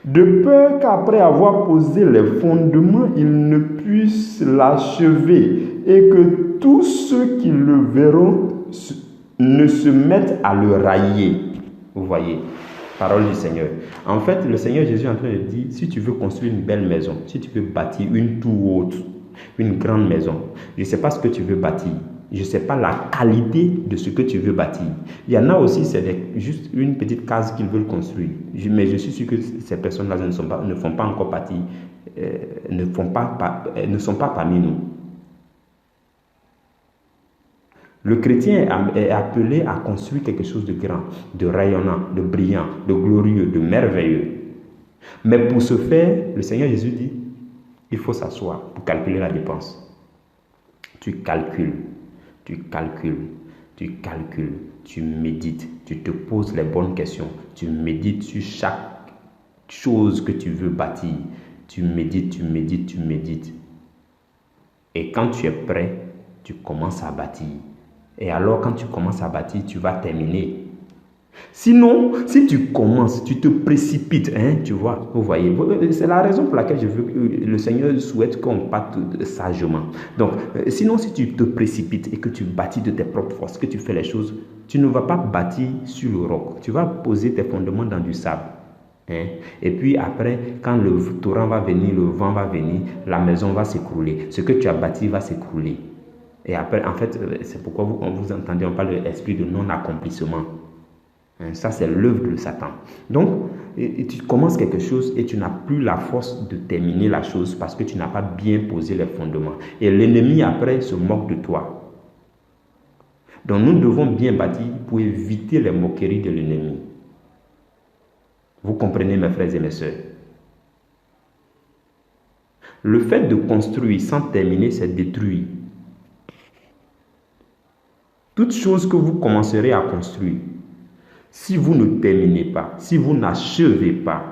De peur qu'après avoir posé les fondements, il ne puisse l'achever et que tous ceux qui le verront ne se mettent à le railler. Vous voyez, parole du Seigneur. En fait, le Seigneur Jésus est en train de dire, si tu veux construire une belle maison, si tu veux bâtir une tour haute, une grande maison, je ne sais pas ce que tu veux bâtir. Je ne sais pas la qualité de ce que tu veux bâtir. Il y en a aussi, c'est juste une petite case qu'ils veulent construire. Mais je suis sûr que ces personnes-là ne sont pas encore parties, ne sont pas parmi nous. Le chrétien est appelé à construire quelque chose de grand, de rayonnant, de brillant, de glorieux, de merveilleux. Mais pour ce faire, le Seigneur Jésus dit, il faut s'asseoir pour calculer la dépense. Tu calcules, tu calcules, tu calcules, tu médites, tu te poses les bonnes questions, tu médites sur chaque chose que tu veux bâtir. Tu médites, tu médites, tu médites. Et quand tu es prêt, tu commences à bâtir. Et alors, quand tu commences à bâtir, tu vas terminer. Sinon, si tu commences, tu te précipites, tu vois, vous voyez, c'est la raison pour laquelle le Seigneur souhaite qu'on parte sagement. Donc, sinon, si tu te précipites et que tu bâtis de tes propres forces, que tu fais les choses, tu ne vas pas bâtir sur le roc. Tu vas poser tes fondements dans du sable. Et puis après, quand le torrent va venir, le vent va venir, la maison va s'écrouler. Ce que tu as bâti va s'écrouler. Et après, en fait, c'est pourquoi vous entendez, on parle de l'esprit de non-accomplissement. Ça, c'est l'œuvre de Satan. Donc, tu commences quelque chose et tu n'as plus la force de terminer la chose parce que tu n'as pas bien posé les fondements. Et l'ennemi, après, se moque de toi. Donc, nous devons bien bâtir pour éviter les moqueries de l'ennemi. Vous comprenez, mes frères et mes sœurs? Le fait de construire sans terminer, c'est détruire. Toute chose que vous commencerez à construire, si vous ne terminez pas, si vous n'achevez pas,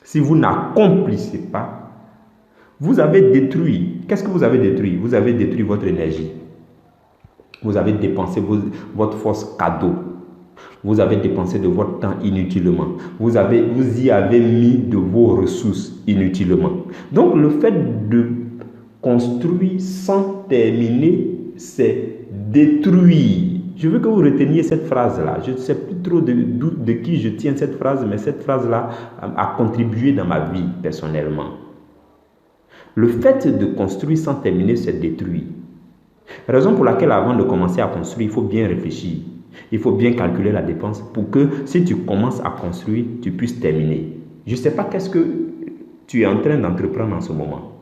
si vous n'accomplissez pas, vous avez détruit. Qu'est-ce que vous avez détruit? Vous avez détruit votre énergie. Vous avez dépensé votre force cadeau. Vous avez dépensé de votre temps inutilement. Vous y avez mis de vos ressources inutilement. Donc, le fait de construire sans terminer, c'est détruire. Je veux que vous reteniez cette phrase-là. Je ne sais plus trop de qui je tiens cette phrase, mais cette phrase-là a contribué dans ma vie personnellement. Le fait de construire sans terminer, c'est détruire. Raison pour laquelle avant de commencer à construire, il faut bien réfléchir. Il faut bien calculer la dépense pour que si tu commences à construire, tu puisses terminer. Je ne sais pas qu'est-ce que tu es en train d'entreprendre en ce moment.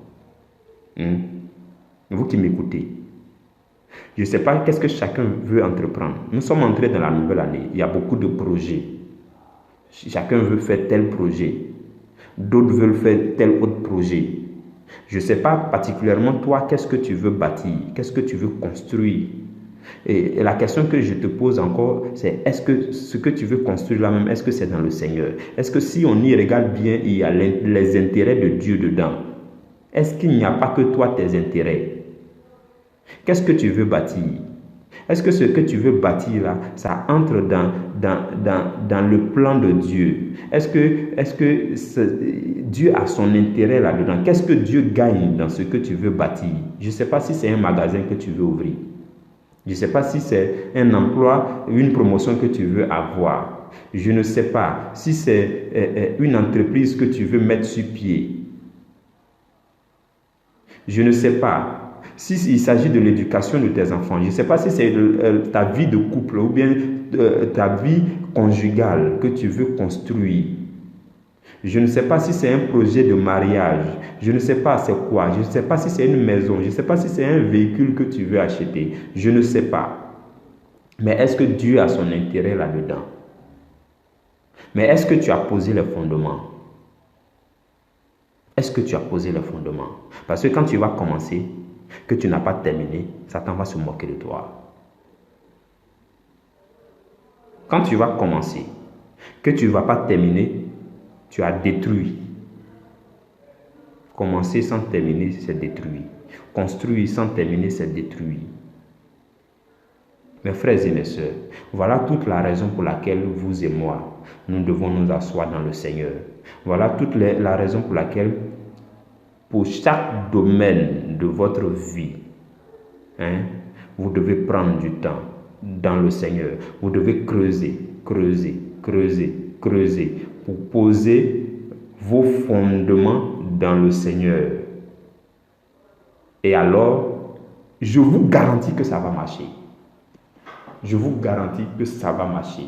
Vous qui m'écoutez. Je ne sais pas qu'est-ce que chacun veut entreprendre. Nous sommes entrés dans la nouvelle année. Il y a beaucoup de projets. Chacun veut faire tel projet. D'autres veulent faire tel autre projet. Je ne sais pas particulièrement toi, qu'est-ce que tu veux bâtir? Qu'est-ce que tu veux construire? Et la question que je te pose encore, c'est est-ce que ce que tu veux construire là même, est-ce que c'est dans le Seigneur? Est-ce que si on y regarde bien, il y a les intérêts de Dieu dedans? Est-ce qu'il n'y a pas que toi tes intérêts? Qu'est-ce que tu veux bâtir? Est-ce que ce que tu veux bâtir là, ça entre dans le plan de Dieu? Est-ce que Dieu a son intérêt là-dedans? Qu'est-ce que Dieu gagne dans ce que tu veux bâtir? Je ne sais pas si c'est un magasin que tu veux ouvrir. Je ne sais pas si c'est un emploi, une promotion que tu veux avoir. Je ne sais pas si c'est une entreprise que tu veux mettre sur pied. Je ne sais pas s'il s'agit de l'éducation de tes enfants. Je ne sais pas si c'est ta vie de couple ou bien ta vie conjugale que tu veux construire. Je ne sais pas si c'est un projet de mariage. Je ne sais pas c'est quoi. Je ne sais pas si c'est une maison. Je ne sais pas si c'est un véhicule que tu veux acheter. Je ne sais pas. Mais est-ce que Dieu a son intérêt là-dedans? Mais est-ce que tu as posé les fondements? Est-ce que tu as posé les fondements? Parce que quand tu vas commencer, que tu n'as pas terminé, Satan va se moquer de toi. Quand tu vas commencer, que tu ne vas pas terminer, tu as détruit. Commencer sans terminer, c'est détruire. Construire sans terminer, c'est détruire. Mes frères et mes sœurs, voilà toute la raison pour laquelle vous et moi, nous devons nous asseoir dans le Seigneur. Voilà toute la raison pour laquelle, pour chaque domaine de votre vie, vous devez prendre du temps dans le Seigneur. Vous devez creuser pour poser vos fondements dans le Seigneur. Et alors, je vous garantis que ça va marcher. Je vous garantis que ça va marcher.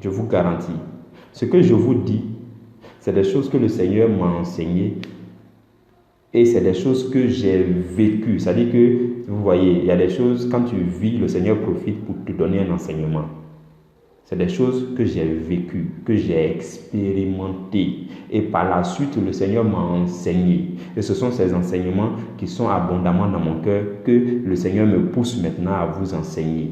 Je vous garantis. Ce que je vous dis, c'est des choses que le Seigneur m'a enseignées et c'est des choses que j'ai vécues. C'est-à-dire que, vous voyez, il y a des choses, quand tu vis, le Seigneur profite pour te donner un enseignement. C'est des choses que j'ai vécues, que j'ai expérimentées. Et par la suite, le Seigneur m'a enseigné. Et ce sont ces enseignements qui sont abondamment dans mon cœur que le Seigneur me pousse maintenant à vous enseigner.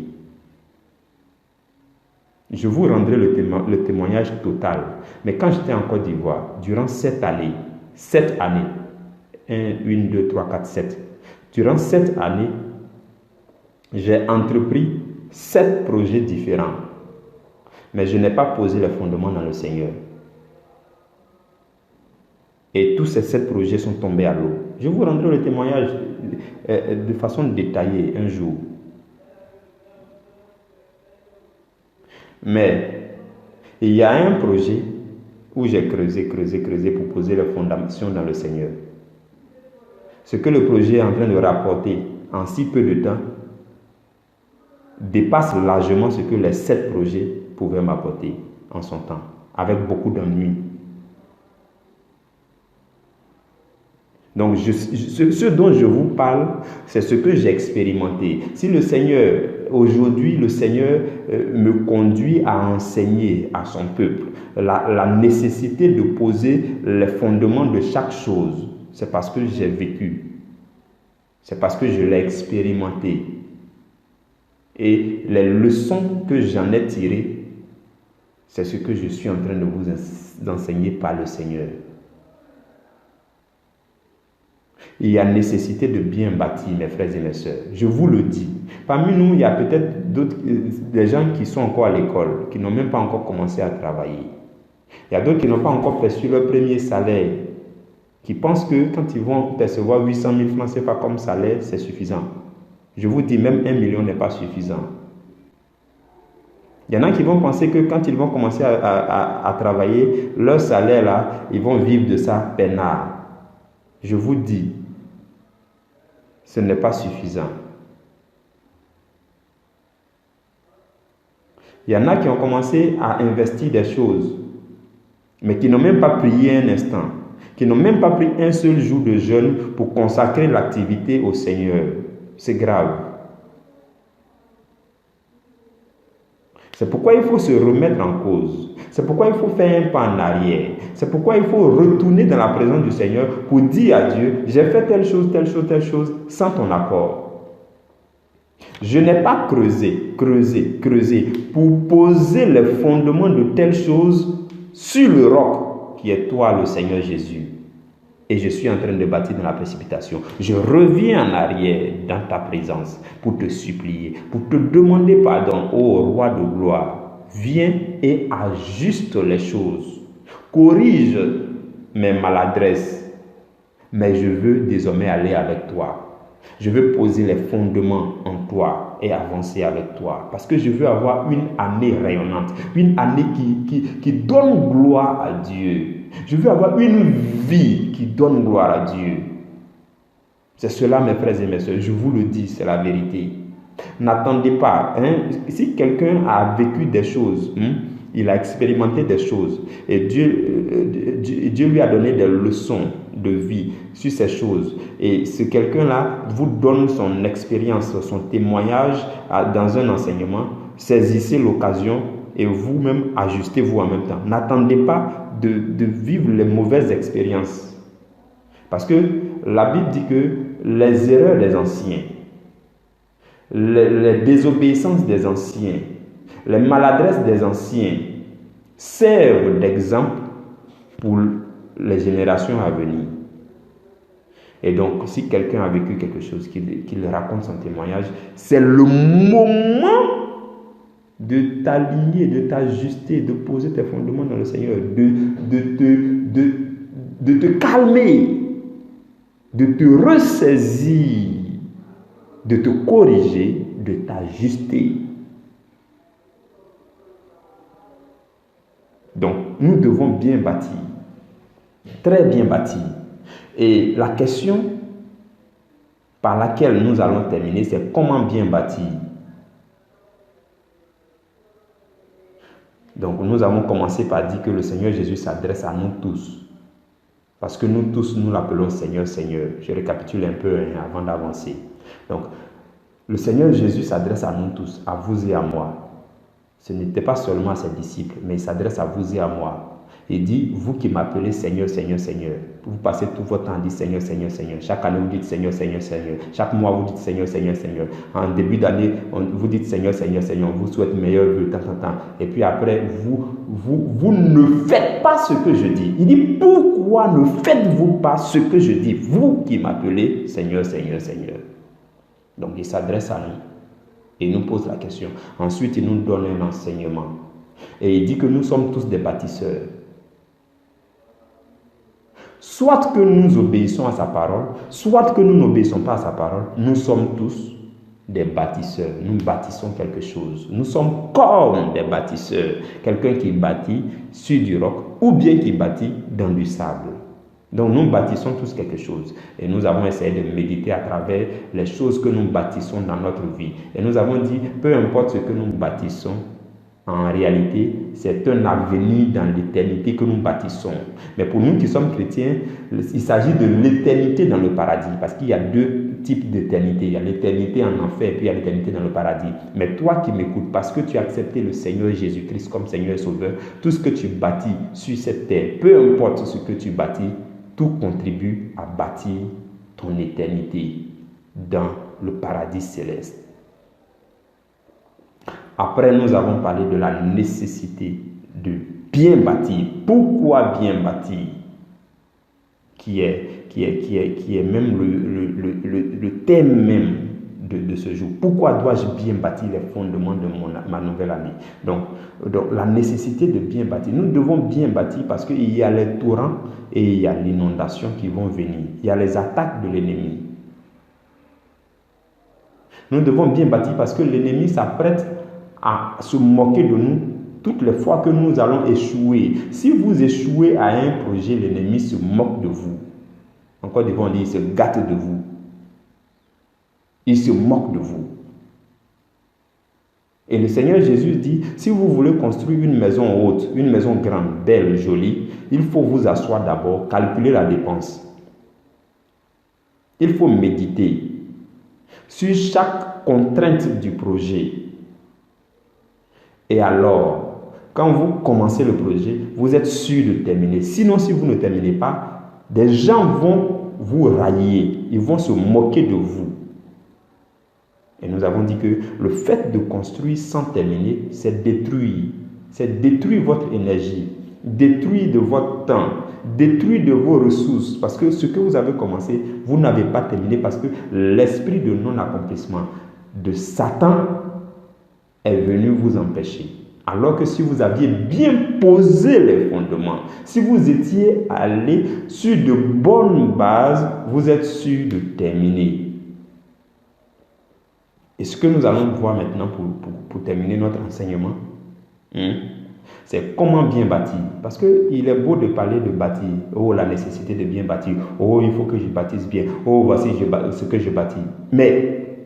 Je vous rendrai le témoignage total. Mais quand j'étais en Côte d'Ivoire, durant 7 années, 1, 2, 3, 4, 7, durant 7 années, j'ai entrepris 7 projets différents. Mais je n'ai pas posé les fondements dans le Seigneur. Et tous ces 7 projets sont tombés à l'eau. Je vous rendrai le témoignage de façon détaillée un jour. Mais il y a un projet où j'ai creusé pour poser les fondations dans le Seigneur. Ce que le projet est en train de rapporter en si peu de temps dépasse largement ce que les 7 projets pouvaient m'apporter en son temps, avec beaucoup d'ennuis. Donc, ce dont je vous parle, c'est ce que j'ai expérimenté. Si le Seigneur, aujourd'hui, le Seigneur me conduit à enseigner à son peuple la nécessité de poser les fondements de chaque chose, c'est parce que j'ai vécu. C'est parce que je l'ai expérimenté. Et les leçons que j'en ai tirées, c'est ce que je suis en train de vous enseigner par le Seigneur. Il y a nécessité de bien bâtir, mes frères et mes sœurs. Je vous le dis. Parmi nous, il y a peut-être des gens qui sont encore à l'école, qui n'ont même pas encore commencé à travailler. Il y a d'autres qui n'ont pas encore perçu leur premier salaire, qui pensent que quand ils vont percevoir 800 000 francs CFA comme salaire, c'est suffisant. Je vous dis, même 1 million n'est pas suffisant. Il y en a qui vont penser que quand ils vont commencer à travailler, leur salaire là, ils vont vivre de ça peinard. Je vous dis, ce n'est pas suffisant. Il y en a qui ont commencé à investir des choses, mais qui n'ont même pas prié un instant, qui n'ont même pas pris un seul jour de jeûne pour consacrer l'activité au Seigneur. C'est grave. C'est pourquoi il faut se remettre en cause. C'est pourquoi il faut faire un pas en arrière. C'est pourquoi il faut retourner dans la présence du Seigneur pour dire à Dieu, j'ai fait telle chose, sans ton accord. Je n'ai pas creusé pour poser les fondements de telle chose sur le roc qui est toi, le Seigneur Jésus. Et je suis en train de bâtir dans la précipitation. Je reviens en arrière dans ta présence pour te supplier, pour te demander pardon, ô roi de gloire. Viens et ajuste les choses. Corrige mes maladresses. Mais je veux désormais aller avec toi. Je veux poser les fondements en toi et avancer avec toi. Parce que je veux avoir une année rayonnante. Une année qui donne gloire à Dieu. Je veux avoir une vie qui donne gloire à Dieu. C'est cela, mes frères et mes sœurs. Je vous le dis, c'est la vérité. N'attendez pas. Si quelqu'un a vécu des choses, il a expérimenté des choses, et Dieu lui a donné des leçons de vie sur ces choses, et ce quelqu'un-là vous donne son expérience, son témoignage dans un enseignement, saisissez l'occasion et vous-même ajustez-vous en même temps. N'attendez pas de vivre les mauvaises expériences. Parce que la Bible dit que les erreurs des anciens, les désobéissances des anciens, les maladresses des anciens servent d'exemple pour les générations à venir. Et donc, si quelqu'un a vécu quelque chose, qu'il raconte son témoignage, c'est le moment de t'aligner, de t'ajuster, de poser tes fondements dans le Seigneur, de te calmer, de te ressaisir, de te corriger, de t'ajuster. Donc, nous devons bien bâtir, très bien bâtir. Et la question par laquelle nous allons terminer, c'est comment bien bâtir. Donc, nous avons commencé par dire que le Seigneur Jésus s'adresse à nous tous. Parce que nous tous, nous l'appelons Seigneur, Seigneur. Je récapitule un peu avant d'avancer. Donc, le Seigneur Jésus s'adresse à nous tous, à vous et à moi. Ce n'était pas seulement à ses disciples, mais il s'adresse à vous et à moi. Il dit, vous qui m'appelez Seigneur, Seigneur, Seigneur. Vous passez tout votre temps à dire Seigneur, Seigneur, Seigneur. Chaque année, vous dites Seigneur, Seigneur, Seigneur. Chaque mois, vous dites Seigneur, Seigneur, Seigneur. En début d'année, vous dites Seigneur, Seigneur, Seigneur. On vous souhaite meilleur vœu, tant. Et puis après, vous ne faites pas ce que je dis. Il dit, pourquoi ne faites-vous pas ce que je dis, vous qui m'appelez Seigneur, Seigneur, Seigneur. Donc, il s'adresse à nous et il nous pose la question. Ensuite, il nous donne un enseignement. Et il dit que nous sommes tous des bâtisseurs. Soit que nous obéissons à sa parole, soit que nous n'obéissons pas à sa parole, nous sommes tous des bâtisseurs. Nous bâtissons quelque chose. Nous sommes comme des bâtisseurs. Quelqu'un qui bâtit sur du roc ou bien qui bâtit dans du sable. Donc nous bâtissons tous quelque chose. Et nous avons essayé de méditer à travers les choses que nous bâtissons dans notre vie. Et nous avons dit, peu importe ce que nous bâtissons, en réalité, c'est un avenir dans l'éternité que nous bâtissons. Mais pour nous qui sommes chrétiens, il s'agit de l'éternité dans le paradis. Parce qu'il y a deux types d'éternité. Il y a l'éternité en enfer et puis il y a l'éternité dans le paradis. Mais toi qui m'écoutes, parce que tu as accepté le Seigneur Jésus-Christ comme Seigneur et Sauveur, tout ce que tu bâtis sur cette terre, peu importe ce que tu bâtis, tout contribue à bâtir ton éternité dans le paradis céleste. Après, nous avons parlé de la nécessité de bien bâtir. Pourquoi bien bâtir? Qui est même le thème même de ce jour. Pourquoi dois-je bien bâtir les fondements de ma nouvelle année? Donc, la nécessité de bien bâtir. Nous devons bien bâtir parce qu'il y a les torrents et il y a l'inondation qui vont venir. Il y a les attaques de l'ennemi. Nous devons bien bâtir parce que l'ennemi s'apprête à se moquer de nous toutes les fois que nous allons échouer. Si vous échouez à un projet, l'ennemi se moque de vous. Encore devant dire, il se gâte de vous. Il se moque de vous. Et le Seigneur Jésus dit, si vous voulez construire une maison haute, une maison grande, belle, jolie, il faut vous asseoir d'abord, calculer la dépense. Il faut méditer sur chaque contrainte du projet. Et alors, quand vous commencez le projet, vous êtes sûr de terminer. Sinon, si vous ne terminez pas, des gens vont vous railler. Ils vont se moquer de vous. Et nous avons dit que le fait de construire sans terminer, c'est détruire. C'est détruire votre énergie, détruire de votre temps, détruire de vos ressources. Parce que ce que vous avez commencé, vous n'avez pas terminé parce que l'esprit de non-accomplissement de Satan est venu vous empêcher. Alors que si vous aviez bien posé les fondements, si vous étiez allé sur de bonnes bases, vous êtes sûr de terminer. Et ce que nous allons voir maintenant pour terminer notre enseignement, c'est comment bien bâtir. Parce qu'il est beau de parler de bâtir. Oh, la nécessité de bien bâtir. Oh, il faut que je bâtisse bien. Oh, voici ce que je bâtis. Mais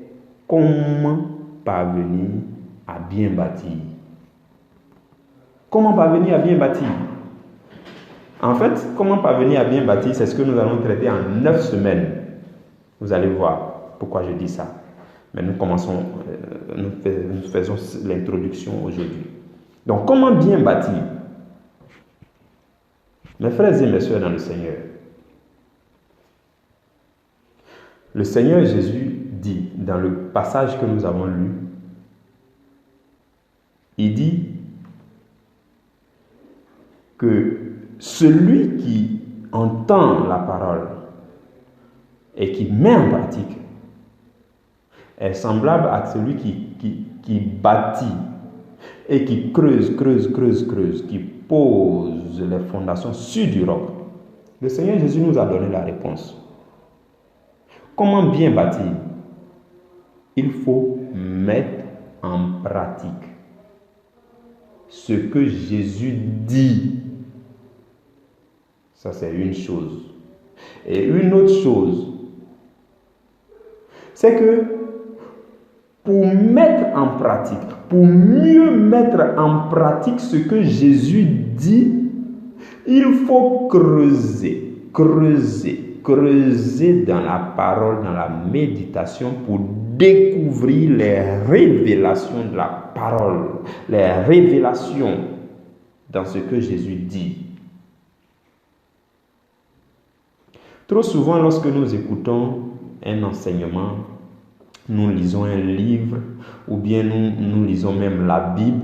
comment parvenir à bien bâtir? Comment parvenir à bien bâtir? En fait, comment parvenir à bien bâtir, c'est ce que nous allons traiter en 9 semaines. Vous allez voir pourquoi je dis ça. Mais nous faisons l'introduction aujourd'hui. Donc, comment bien bâtir? Mes frères et mes sœurs dans le Seigneur, le Seigneur Jésus dit dans le passage que nous avons lu, il dit que celui qui entend la parole et qui met en pratique est semblable à celui qui bâtit et qui creuse, qui pose les fondations sur du roc. Le Seigneur Jésus nous a donné la réponse. Comment bien bâtir? Il faut mettre en pratique ce que Jésus dit. Ça, c'est une chose. Et une autre chose, c'est que pour mettre en pratique, pour mieux mettre en pratique ce que Jésus dit, il faut creuser dans la parole, dans la méditation pour découvrir les révélations de la parole, les révélations dans ce que Jésus dit. Trop souvent, lorsque nous écoutons un enseignement, nous lisons un livre ou bien nous lisons même la Bible,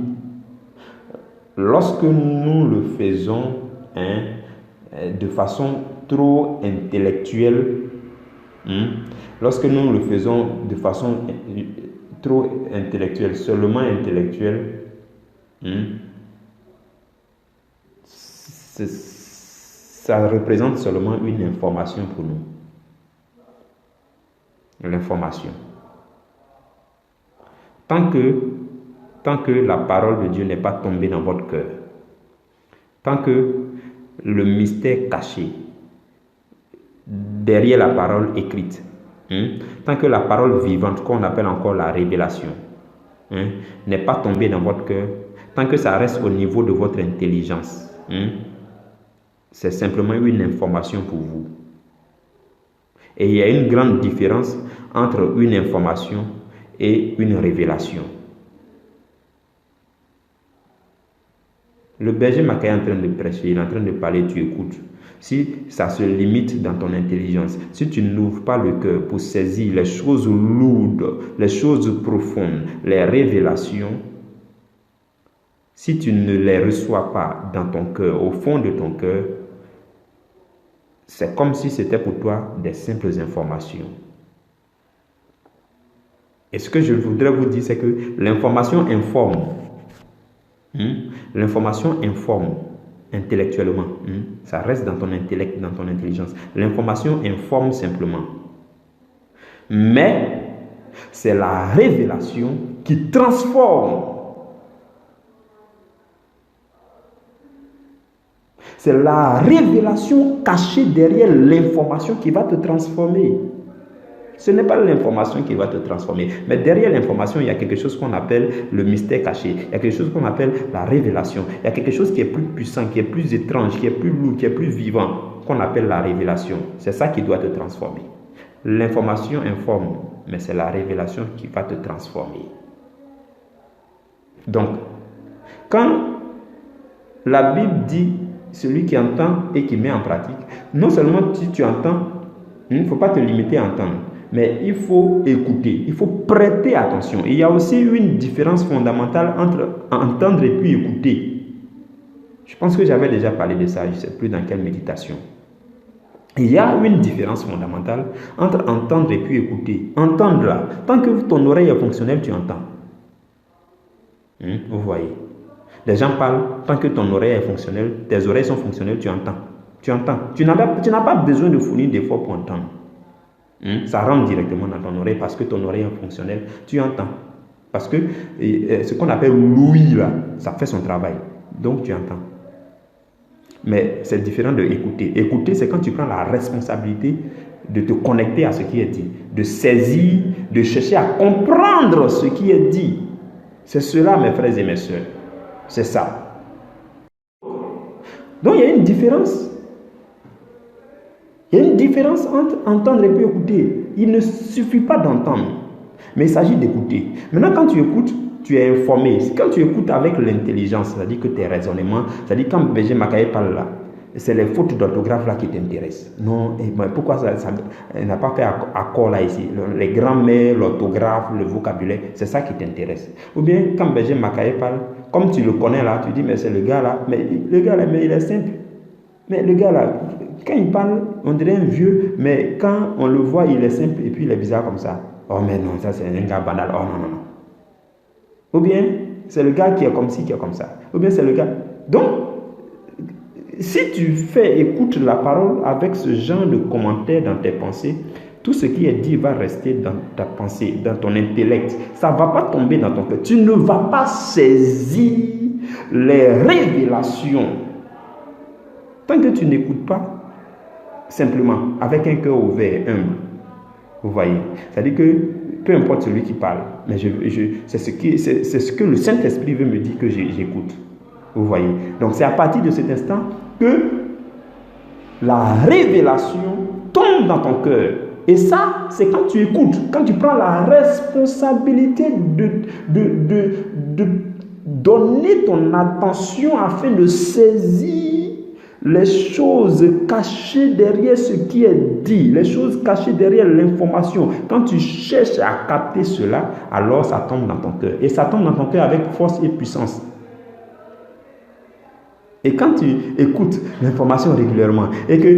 lorsque nous le faisons de façon trop intellectuelle, lorsque nous le faisons de façon trop intellectuelle, seulement intellectuelle, ça représente seulement une information pour nous. L'information. Tant que la parole de Dieu n'est pas tombée dans votre cœur, tant que le mystère caché derrière la parole écrite, tant que la parole vivante, qu'on appelle encore la révélation, n'est pas tombée dans votre cœur, tant que ça reste au niveau de votre intelligence, c'est simplement une information pour vous. Et il y a une grande différence entre une information et une révélation. Le berger Mackay est en train de prêcher, il est en train de parler, tu écoutes. Si ça se limite dans ton intelligence, si tu n'ouvres pas le cœur pour saisir les choses lourdes, les choses profondes, les révélations, si tu ne les reçois pas dans ton cœur, au fond de ton cœur, c'est comme si c'était pour toi des simples informations. Et ce que je voudrais vous dire, c'est que l'information informe. L'information informe intellectuellement. Ça reste dans ton intellect, dans ton intelligence. L'information informe simplement. Mais c'est la révélation qui transforme. C'est la révélation cachée derrière l'information qui va te transformer. Ce n'est pas l'information qui va te transformer. Mais derrière l'information, il y a quelque chose qu'on appelle le mystère caché. Il y a quelque chose qu'on appelle la révélation. Il y a quelque chose qui est plus puissant, qui est plus étrange, qui est plus lourd, qui est plus vivant, qu'on appelle la révélation. C'est ça qui doit te transformer. L'information informe, mais c'est la révélation qui va te transformer. Donc, quand la Bible dit celui qui entend et qui met en pratique, non seulement si tu entends, il ne faut pas te limiter à entendre, mais il faut écouter, il faut prêter attention. Et il y a aussi une différence fondamentale entre entendre et puis écouter. Je pense que j'avais déjà parlé de ça, je ne sais plus dans quelle méditation. Il y a une différence fondamentale entre entendre et puis écouter. Entendre là, tant que ton oreille est fonctionnelle, tu entends. Vous voyez. Les gens parlent, tant que ton oreille est fonctionnelle, tes oreilles sont fonctionnelles, tu entends. Tu entends. Tu n'as pas besoin de fournir d'efforts pour entendre. Ça rentre directement dans ton oreille parce que ton oreille est fonctionnelle, tu entends. Parce que ce qu'on appelle l'ouïe là, ça fait son travail. Donc tu entends. Mais c'est différent de écouter. Écouter, c'est quand tu prends la responsabilité de te connecter à ce qui est dit, de saisir, de chercher à comprendre ce qui est dit. C'est cela, mes frères et mes sœurs. C'est ça. Donc il y a une différence. Il y a une différence entre entendre et puis écouter. Il ne suffit pas d'entendre, mais il s'agit d'écouter. Maintenant, quand tu écoutes, tu es informé. Quand tu écoutes avec l'intelligence, c'est-à-dire que tes raisonnements, c'est-à-dire quand Berger Mackay parle là, c'est les fautes d'orthographe là qui t'intéressent. Non, pourquoi ça n'a pas fait accord là ici? Les grammaires, l'orthographe, le vocabulaire, c'est ça qui t'intéresse. Ou bien quand Berger Mackay parle, comme tu le connais là, tu dis mais c'est le gars là, mais le gars là, mais il est simple. Mais le gars là, quand il parle, on dirait un vieux, mais quand on le voit, il est simple et puis il est bizarre comme ça. Oh mais non, ça c'est un gars banal. Oh non, non, non. Ou bien, c'est le gars qui est comme ci, qui est comme ça. Ou bien c'est le gars. Donc, si tu écoutes la parole avec ce genre de commentaires dans tes pensées, tout ce qui est dit va rester dans ta pensée, dans ton intellect. Ça ne va pas tomber dans ton cœur. Tu ne vas pas saisir les révélations. Tant que tu n'écoutes pas, simplement, avec un cœur ouvert, humble. Vous voyez. C'est-à-dire que, peu importe celui qui parle, mais c'est ce que le Saint-Esprit veut me dire que j'écoute. Vous voyez. Donc, c'est à partir de cet instant que la révélation tombe dans ton cœur Et ça, c'est quand tu écoutes, quand tu prends la responsabilité de donner ton attention afin de saisir les choses cachées derrière ce qui est dit, les choses cachées derrière l'information. Quand tu cherches à capter cela, alors ça tombe dans ton cœur. Et ça tombe dans ton cœur avec force et puissance. Et quand tu écoutes l'information régulièrement et que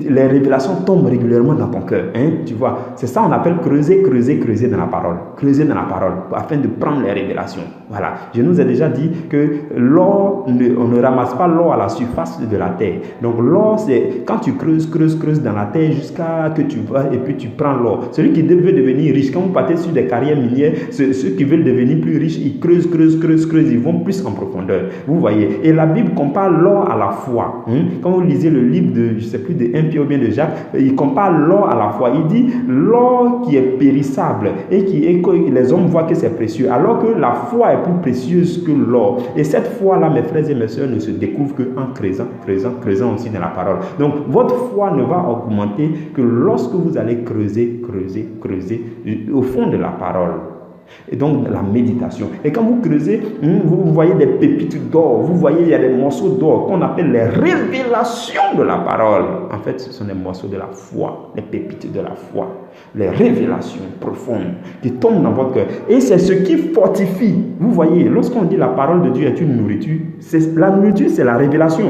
les révélations tombent régulièrement dans ton cœur, tu vois, c'est ça on appelle creuser dans la parole. Creuser dans la parole afin de prendre les révélations. Voilà. Je nous ai déjà dit que l'or, on ne ramasse pas l'or à la surface de la terre. Donc l'or, c'est quand tu creuses dans la terre jusqu'à que tu vas et puis tu prends l'or. Celui qui veut devenir riche, quand vous partez sur des carrières minières, ceux qui veulent devenir plus riches, ils creusent, ils vont plus en profondeur. Vous voyez. Et la Bible compare l'or à la foi. Quand vous lisez le livre de, je sais plus, de 1 Pierre ou bien de Jacques, il compare l'or à la foi. Il dit l'or qui est périssable et que les hommes voient que c'est précieux, alors que la foi est plus précieuse que l'or. Et cette foi-là, mes frères et mes sœurs, ne se découvre qu'en creusant aussi dans la parole. Donc, votre foi ne va augmenter que lorsque vous allez creuser au fond de la parole. Et donc la méditation. Et quand vous creusez, vous voyez des pépites d'or, vous voyez il y a des morceaux d'or qu'on appelle les révélations de la parole. En fait, ce sont des morceaux de la foi, les pépites de la foi, les révélations profondes qui tombent dans votre cœur. Et c'est ce qui fortifie. Vous voyez, lorsqu'on dit la parole de Dieu est une nourriture, la nourriture c'est la révélation.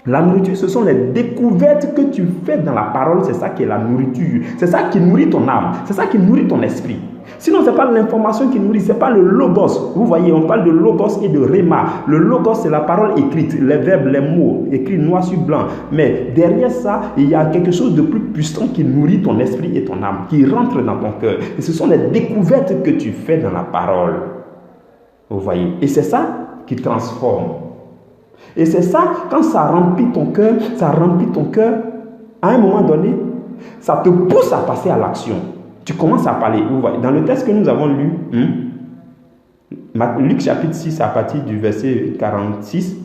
La nourriture, ce sont les découvertes que tu fais dans la parole, c'est ça qui est la nourriture. C'est ça qui nourrit ton âme, c'est ça qui nourrit ton esprit. Sinon, ce n'est pas l'information qui nourrit, ce n'est pas le logos. Vous voyez, on parle de logos et de rhéma. Le logos, c'est la parole écrite, les verbes, les mots, écrits noir sur blanc. Mais derrière ça, il y a quelque chose de plus puissant qui nourrit ton esprit et ton âme, qui rentre dans ton cœur. Et ce sont les découvertes que tu fais dans la parole. Vous voyez, et c'est ça qui transforme. Et c'est ça, quand ça remplit ton cœur, à un moment donné, ça te pousse à passer à l'action. Tu commences à parler. Vous voyez, dans le texte que nous avons lu, Luc chapitre 6 à partir du verset 46,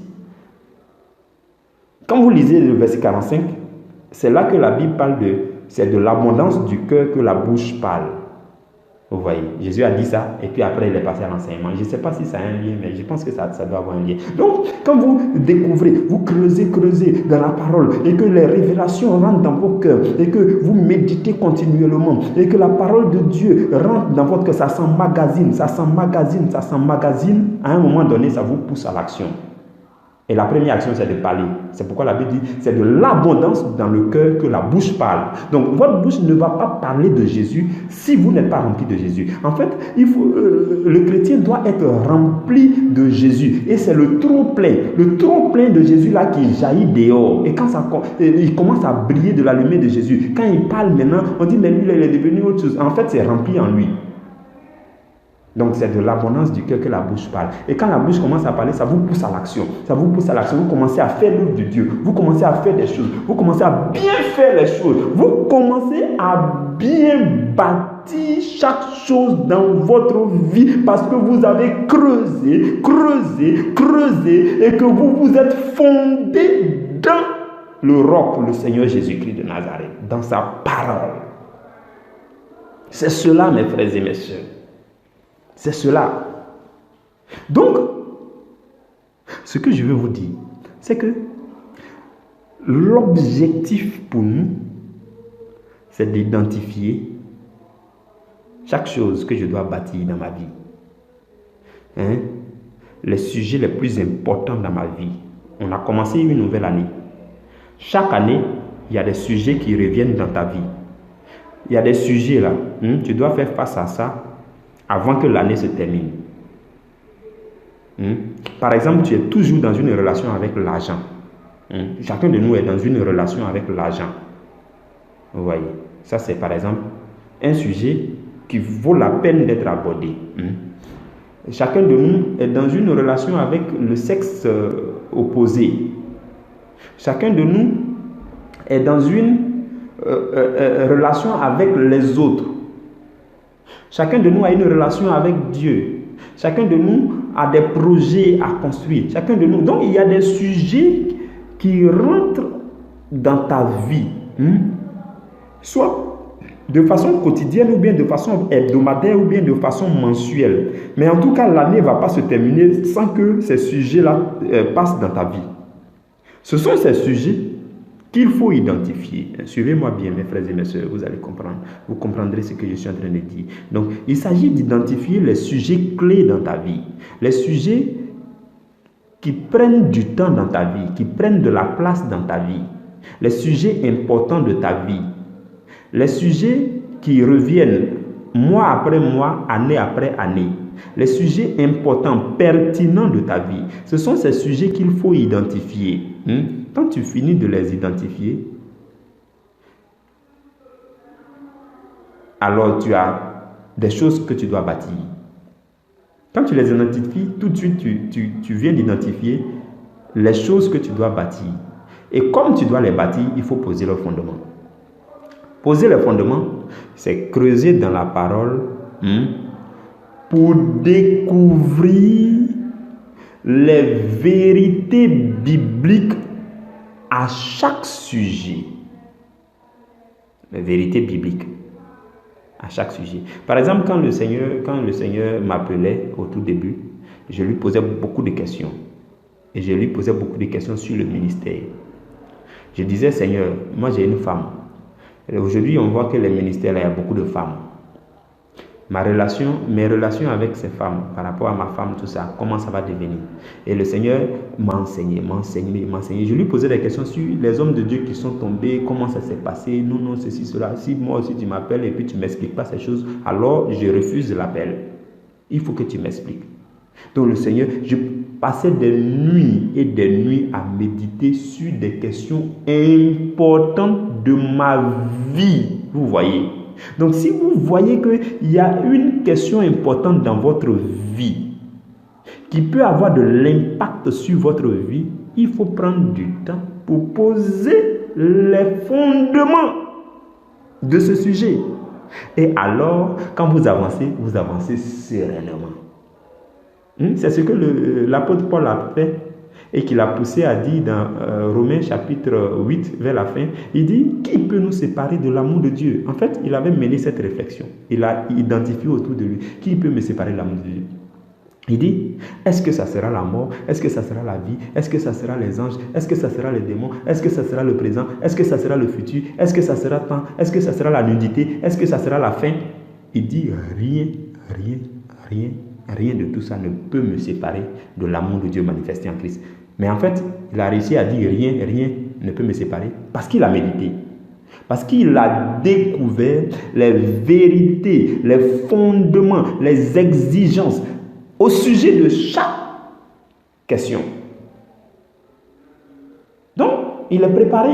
quand vous lisez le verset 45, c'est là que la Bible parle c'est de l'abondance du cœur que la bouche parle. Vous voyez, Jésus a dit ça et puis après il est passé à l'enseignement. Je ne sais pas si ça a un lien, mais je pense que ça doit avoir un lien. Donc, quand vous découvrez, vous creusez dans la parole et que les révélations rentrent dans vos cœurs et que vous méditez continuellement et que la parole de Dieu rentre dans votre cœur, ça s'emmagasine, à un moment donné, ça vous pousse à l'action. Et la première action, c'est de parler. C'est pourquoi la Bible dit, c'est de l'abondance dans le cœur que la bouche parle. Donc, votre bouche ne va pas parler de Jésus si vous n'êtes pas rempli de Jésus. En fait, le chrétien doit être rempli de Jésus. Et c'est le trop-plein de Jésus là qui jaillit dehors. Et quand il commence à briller de la lumière de Jésus, quand il parle maintenant, on dit, mais lui, il est devenu autre chose. En fait, c'est rempli en lui. Donc, c'est de l'abondance du cœur que la bouche parle. Et quand la bouche commence à parler, ça vous pousse à l'action. Vous commencez à faire l'œuvre de Dieu. Vous commencez à faire des choses. Vous commencez à bien faire les choses. Vous commencez à bien bâtir chaque chose dans votre vie parce que vous avez creusé et que vous vous êtes fondé dans le roc, le Seigneur Jésus-Christ de Nazareth, dans sa parole. C'est cela, mes frères et mes sœurs. C'est cela. Donc, ce que je veux vous dire, c'est que l'objectif pour nous, c'est d'identifier chaque chose que je dois bâtir dans ma vie. Les sujets les plus importants dans ma vie. On a commencé une nouvelle année. Chaque année, il y a des sujets qui reviennent dans ta vie. Il y a des sujets là. Tu dois faire face à ça avant que l'année se termine. Par exemple, tu es toujours dans une relation avec l'argent. Chacun de nous est dans une relation avec l'argent. Vous voyez, ça c'est par exemple un sujet qui vaut la peine d'être abordé. Chacun de nous est dans une relation avec le sexe opposé. Chacun de nous est dans une relation avec les autres. Chacun de nous a une relation avec Dieu. Chacun de nous a des projets à construire. Chacun de nous. Donc, il y a des sujets qui rentrent dans ta vie. soit de façon quotidienne ou bien de façon hebdomadaire ou bien de façon mensuelle. Mais en tout cas, l'année ne va pas se terminer sans que ces sujets-là passent dans ta vie. Ce sont ces sujets qu'il faut identifier. Suivez-moi bien, mes frères et mes sœurs, vous allez comprendre. Vous comprendrez ce que je suis en train de dire. Donc, il s'agit d'identifier les sujets clés dans ta vie. Les sujets qui prennent du temps dans ta vie, qui prennent de la place dans ta vie. Les sujets importants de ta vie. Les sujets qui reviennent mois après mois, année après année. Les sujets importants, pertinents de ta vie. Ce sont ces sujets qu'il faut identifier. Quand tu finis de les identifier, alors tu as des choses que tu dois bâtir. Quand tu les identifies, tout de suite, tu viens d'identifier les choses que tu dois bâtir. Et comme tu dois les bâtir, il faut poser le fondement. Poser le fondement, c'est creuser dans la parole pour découvrir les vérités bibliques à chaque sujet. Les vérités bibliques à chaque sujet. Par exemple, quand le Seigneur m'appelait au tout début, je lui posais beaucoup de questions. Et je lui posais beaucoup de questions sur le ministère. Je disais, Seigneur, moi j'ai une femme. Et aujourd'hui, on voit que les ministères, là, il y a beaucoup de femmes. Mes relations avec ces femmes, par rapport à ma femme, tout ça, comment ça va devenir? Et le Seigneur m'a enseigné. Je lui posais des questions sur les hommes de Dieu qui sont tombés, comment ça s'est passé, non, ceci, cela. Si moi aussi tu m'appelles et puis tu ne m'expliques pas ces choses, alors je refuse l'appel. Il faut que tu m'expliques. Donc le Seigneur, je passais des nuits et des nuits à méditer sur des questions importantes de ma vie. Vous voyez? Donc, si vous voyez qu'il y a une question importante dans votre vie qui peut avoir de l'impact sur votre vie, il faut prendre du temps pour poser les fondements de ce sujet. Et alors, quand vous avancez sereinement. C'est ce que l'apôtre Paul a fait et qu'il a poussé à dire dans Romains chapitre 8 vers la fin. Il dit, qui peut nous séparer de l'amour de Dieu? En fait, il avait mené cette réflexion. Il a identifié autour de lui, qui peut me séparer de l'amour de Dieu? Il dit, est-ce que ça sera la mort? Est-ce que ça sera la vie? Est-ce que ça sera les anges? Est-ce que ça sera les démons? Est-ce que ça sera le présent? Est-ce que ça sera le futur? Est-ce que ça sera temps? Est-ce que ça sera la nudité? Est-ce que ça sera la fin? Il dit, rien de tout ça ne peut me séparer de l'amour de Dieu manifesté en Christ. Mais en fait, il a réussi à dire rien ne peut me séparer parce qu'il a médité. Parce qu'il a découvert les vérités, les fondements, les exigences au sujet de chaque question. Donc, il est préparé.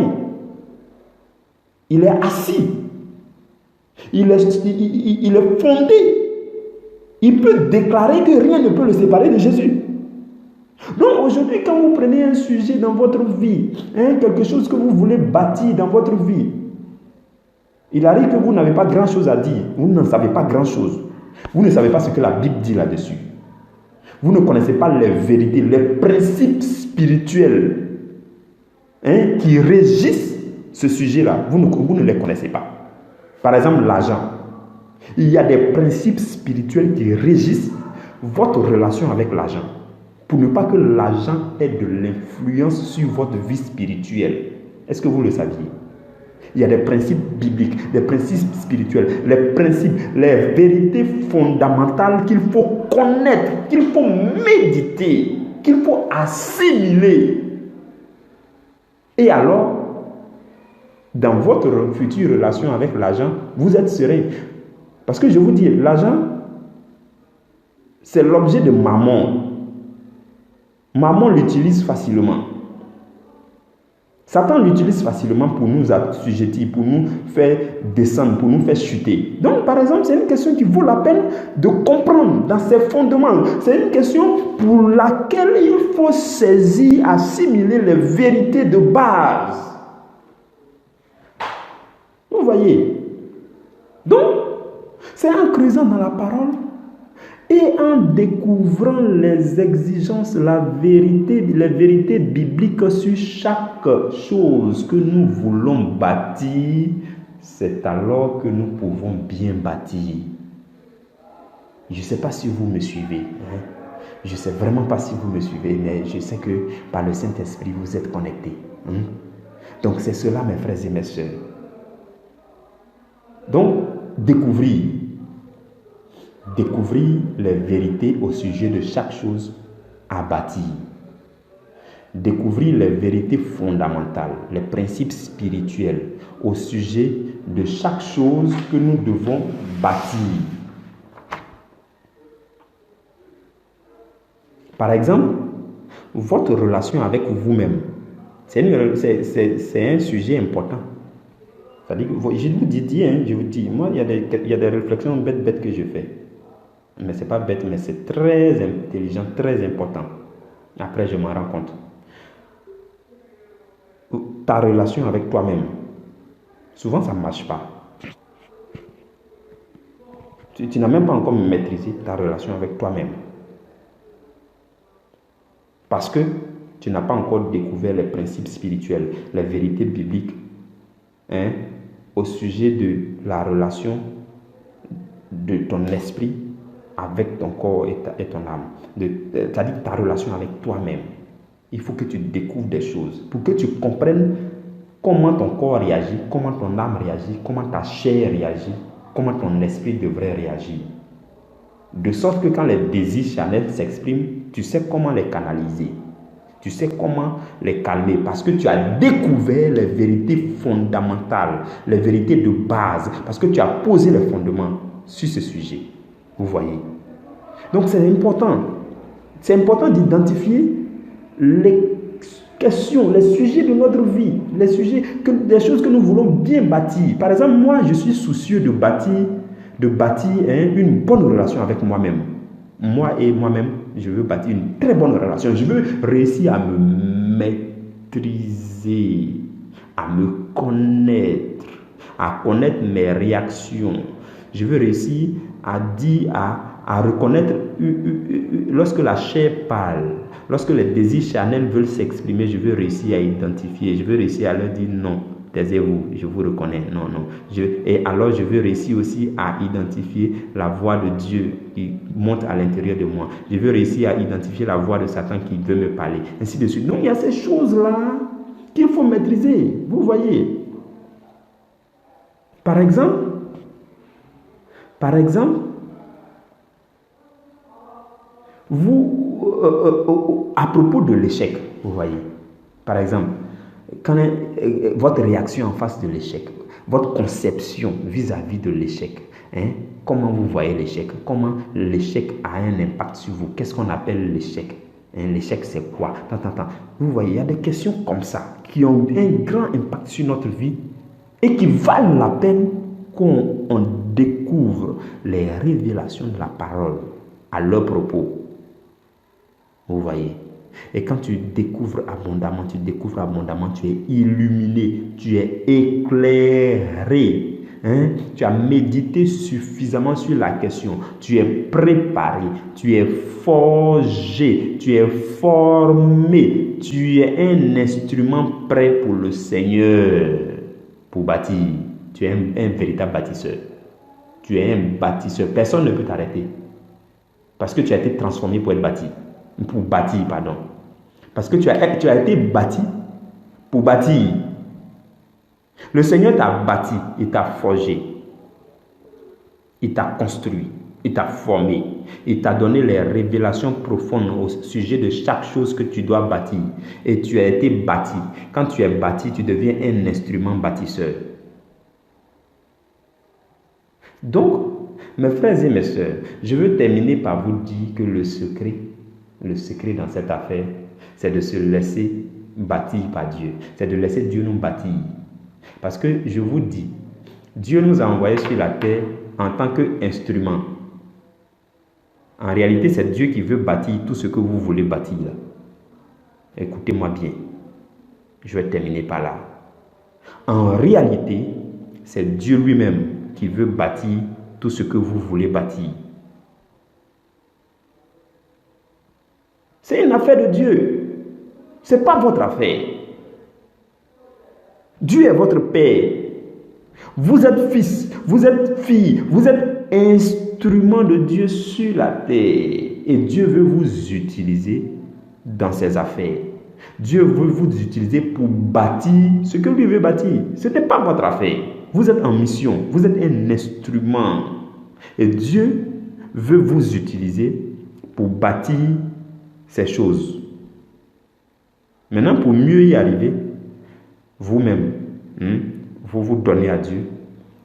Il est assis. Il est fondé. Il peut déclarer que rien ne peut le séparer de Jésus. Donc aujourd'hui, quand vous prenez un sujet dans votre vie, quelque chose que vous voulez bâtir dans votre vie, il arrive que vous n'avez pas grand-chose à dire. Vous n'en savez pas grand-chose. Vous ne savez pas ce que la Bible dit là-dessus. Vous ne connaissez pas les vérités, les principes spirituels qui régissent ce sujet-là. Vous ne les connaissez pas. Par exemple, l'argent. Il y a des principes spirituels qui régissent votre relation avec l'argent. Pour ne pas que l'argent ait de l'influence sur votre vie spirituelle. Est-ce que vous le saviez? Il y a des principes bibliques, des principes spirituels, les principes, les vérités fondamentales qu'il faut connaître, qu'il faut méditer, qu'il faut assimiler. Et alors, dans votre future relation avec l'argent, vous êtes serein. Parce que je vous dis, l'argent, c'est l'objet de Mammon. Mammon l'utilise facilement. Satan l'utilise facilement pour nous assujettir, pour nous faire descendre, pour nous faire chuter. Donc, par exemple, c'est une question qui vaut la peine de comprendre dans ses fondements. C'est une question pour laquelle il faut saisir, assimiler les vérités de base. Vous voyez? Donc, c'est en creusant dans la parole et en découvrant les exigences, les vérités bibliques sur chaque chose que nous voulons bâtir, c'est alors que nous pouvons bien bâtir. Je ne sais pas si vous me suivez. Je ne sais vraiment pas si vous me suivez, mais je sais que par le Saint-Esprit, vous êtes connectés. Donc, c'est cela, mes frères et mes sœurs. Donc, découvrir les vérités au sujet de chaque chose à bâtir. Découvrir les vérités fondamentales, les principes spirituels au sujet de chaque chose que nous devons bâtir. Par exemple, votre relation avec vous-même, c'est un sujet important. C'est-à-dire que je vous dis, moi, il y a des réflexions bêtes que je fais. Mais ce n'est pas bête, mais c'est très intelligent, très important. Après, je m'en rends compte. Ta relation avec toi-même, souvent, ça ne marche pas. Tu n'as même pas encore maîtrisé ta relation avec toi-même. Parce que tu n'as pas encore découvert les principes spirituels, les vérités bibliques, au sujet de la relation de ton esprit avec ton corps et ton âme. C'est-à-dire ta relation avec toi-même. Il faut que tu découvres des choses pour que tu comprennes comment ton corps réagit, comment ton âme réagit, comment ta chair réagit, comment ton esprit devrait réagir. De sorte que quand les désirs charnels s'expriment, tu sais comment les canaliser. Tu sais comment les calmer parce que tu as découvert les vérités fondamentales, les vérités de base, parce que tu as posé les fondements sur ce sujet. Vous voyez? Donc c'est important. C'est important d'identifier les questions, les sujets de notre vie, des choses que nous voulons bien bâtir. Par exemple, moi, je suis soucieux de bâtir une bonne relation avec moi-même. Moi et moi-même, je veux bâtir une très bonne relation. Je veux réussir à me maîtriser, à me connaître, à connaître mes réactions. Je veux réussir à reconnaître lorsque la chair parle, lorsque les désirs charnels veulent s'exprimer, je veux réussir à identifier, je veux réussir à leur dire non. Taisez-vous, je vous reconnais. Non. Et alors, je veux réussir aussi à identifier la voix de Dieu qui monte à l'intérieur de moi. Je veux réussir à identifier la voix de Satan qui veut me parler. Ainsi de suite. Donc, il y a ces choses-là qu'il faut maîtriser. Vous voyez. Par exemple, vous, à propos de l'échec, vous voyez. Par exemple, votre réaction en face de l'échec, votre conception vis-à-vis de l'échec, comment vous voyez l'échec, comment l'échec a un impact sur vous, qu'est-ce qu'on appelle l'échec, l'échec c'est quoi, Vous voyez, il y a des questions comme ça qui ont un grand impact sur notre vie et qui valent la peine qu'on découvre les révélations de la parole à leur propos. Vous voyez. Et quand tu découvres abondamment, tu es illuminé, tu es éclairé. Tu as médité suffisamment sur la question. Tu es préparé, tu es forgé, tu es formé. Tu es un instrument prêt pour le Seigneur, pour bâtir. Tu es un véritable bâtisseur. Tu es un bâtisseur. Personne ne peut t'arrêter. Parce que tu as été transformé pour être bâti. Pour bâtir, pardon. Parce que tu as été bâti pour bâtir. Le Seigneur t'a bâti, il t'a forgé, il t'a construit, il t'a formé, il t'a donné les révélations profondes au sujet de chaque chose que tu dois bâtir. Et tu as été bâti. Quand tu es bâti, tu deviens un instrument bâtisseur. Donc, mes frères et mes sœurs, je veux terminer par vous dire que le secret dans cette affaire, c'est de se laisser bâtir par Dieu. C'est de laisser Dieu nous bâtir. Parce que je vous dis, Dieu nous a envoyés sur la terre en tant qu'instrument. En réalité, c'est Dieu qui veut bâtir tout ce que vous voulez bâtir. Écoutez-moi bien. Je vais terminer par là. En réalité, c'est Dieu lui-même qui veut bâtir tout ce que vous voulez bâtir. C'est une affaire de Dieu. Ce n'est pas votre affaire. Dieu est votre Père. Vous êtes fils, vous êtes fille, vous êtes instrument de Dieu sur la terre. Et Dieu veut vous utiliser dans ses affaires. Dieu veut vous utiliser pour bâtir ce que lui veut bâtir. Ce n'est pas votre affaire. Vous êtes en mission, vous êtes un instrument. Et Dieu veut vous utiliser pour bâtir ces choses. Maintenant, pour mieux y arriver, vous-même, vous vous donnez à Dieu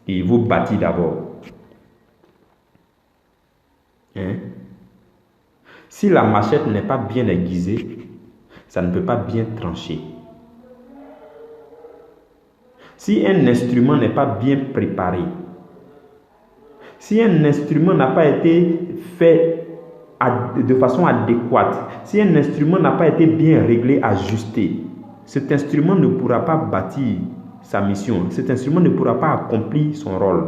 et il vous bâtit d'abord. Si la machette n'est pas bien aiguisée, ça ne peut pas bien trancher. Si un instrument n'est pas bien préparé, si un instrument n'a pas été fait de façon adéquate, si un instrument n'a pas été bien réglé, ajusté, cet instrument ne pourra pas bâtir sa mission. Cet instrument ne pourra pas accomplir son rôle.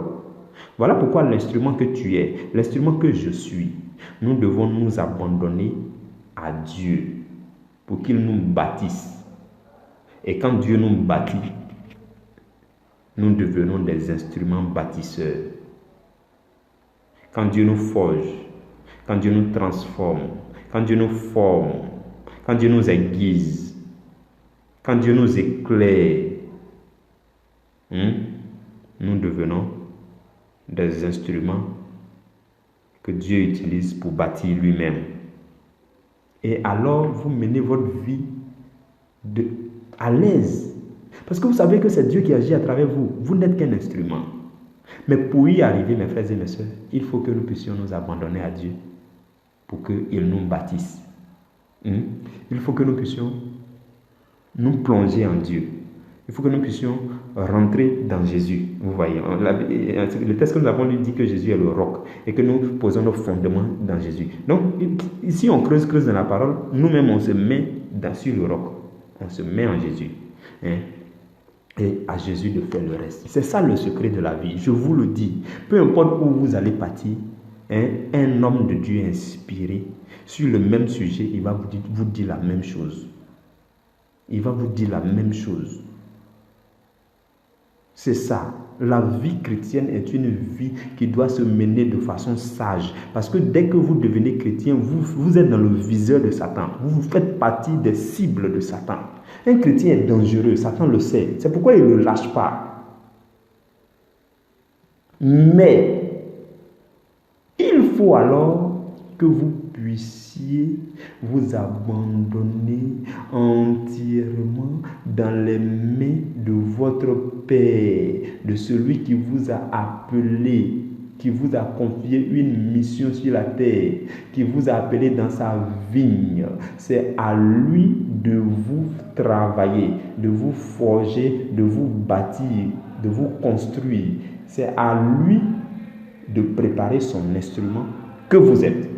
Voilà pourquoi l'instrument que tu es, l'instrument que je suis, nous devons nous abandonner à Dieu pour qu'il nous bâtisse. Et quand Dieu nous bâtit, nous devenons des instruments bâtisseurs. Quand Dieu nous forge, quand Dieu nous transforme, quand Dieu nous forme, quand Dieu nous aiguise, quand Dieu nous éclaire, nous devenons des instruments que Dieu utilise pour bâtir lui-même. Et alors, vous menez votre vie à l'aise. Parce que vous savez que c'est Dieu qui agit à travers vous. Vous n'êtes qu'un instrument. Mais pour y arriver, mes frères et mes sœurs, il faut que nous puissions nous abandonner à Dieu pour qu'il nous bâtisse. Il faut que nous puissions nous plonger en Dieu. Il faut que nous puissions rentrer dans Jésus. Vous voyez, le texte que nous avons lu dit que Jésus est le roc et que nous posons nos fondements dans Jésus. Donc, ici on creuse dans la parole, nous-mêmes on se met sur le roc. On se met en Jésus. Et à Jésus de faire le reste. C'est ça le secret de la vie. Je vous le dis. Peu importe où vous allez partir, un homme de Dieu inspiré sur le même sujet, il va vous dire la même chose. Il va vous dire la même chose. C'est ça. La vie chrétienne est une vie qui doit se mener de façon sage. Parce que dès que vous devenez chrétien, vous êtes dans le viseur de Satan. Vous faites partie des cibles de Satan. Un chrétien est dangereux, Satan le sait. C'est pourquoi il ne le lâche pas. Mais, il faut alors que vous puissiez vous abandonner entièrement dans les mains de votre Père, de celui qui vous a appelé, qui vous a confié une mission sur la terre, qui vous a appelé dans sa vigne. C'est à lui de vous travailler, de vous forger, de vous bâtir, de vous construire. C'est à lui de préparer son instrument que vous êtes.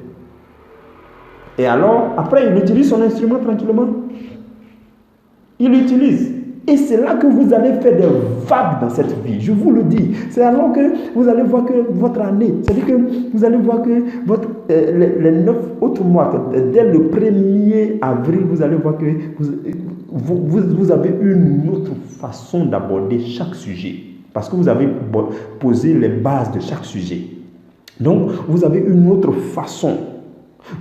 Et alors, après, il utilise son instrument tranquillement. Il l'utilise. Et c'est là que vous allez faire des vagues dans cette vie. Je vous le dis. C'est alors que vous allez voir que votre année, c'est-à-dire que vous allez voir que les 9 autres mois, dès le 1er avril, vous allez voir que vous avez une autre façon d'aborder chaque sujet. Parce que vous avez posé les bases de chaque sujet. Donc, vous avez une autre façon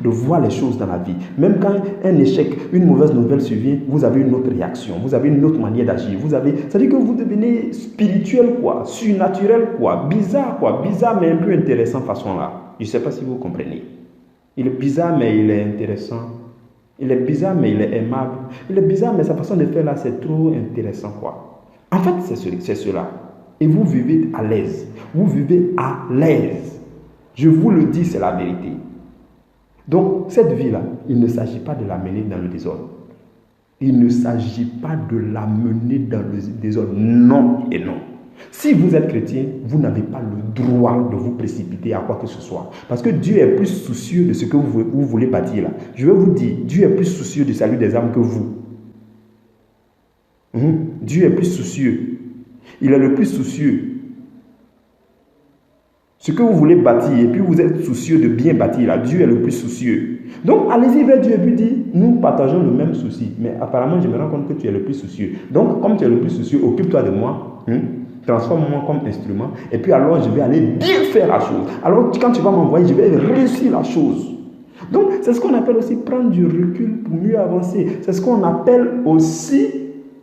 de voir les choses dans la vie. Même quand un échec, une mauvaise nouvelle survient, vous avez une autre réaction, vous avez une autre manière d'agir. C'est-à-dire que vous devenez spirituel, surnaturel, bizarre, mais un peu intéressant façon là. Je ne sais pas si vous comprenez. Il est bizarre, mais il est intéressant. Il est bizarre, mais il est aimable. Il est bizarre, mais sa façon de faire là, c'est trop intéressant, En fait, c'est cela. Et vous vivez à l'aise. Vous vivez à l'aise. Je vous le dis, c'est la vérité. Donc, cette vie-là, il ne s'agit pas de la mener dans le désordre. Il ne s'agit pas de la mener dans le désordre. Non et non. Si vous êtes chrétien, vous n'avez pas le droit de vous précipiter à quoi que ce soit. Parce que Dieu est plus soucieux de ce que vous voulez bâtir là. Je vais vous dire, Dieu est plus soucieux du salut des âmes que vous. Dieu est plus soucieux. Il est le plus soucieux. Ce que vous voulez bâtir, et puis vous êtes soucieux de bien bâtir, là, Dieu est le plus soucieux. Donc, allez-y vers Dieu et puis dites, nous partageons le même souci. Mais apparemment, je me rends compte que tu es le plus soucieux. Donc, comme tu es le plus soucieux, occupe-toi de moi. transforme-moi comme instrument, et puis alors je vais aller bien faire la chose. Alors quand tu vas m'envoyer, je vais réussir la chose. Donc c'est ce qu'on appelle aussi prendre du recul pour mieux avancer. C'est ce qu'on appelle aussi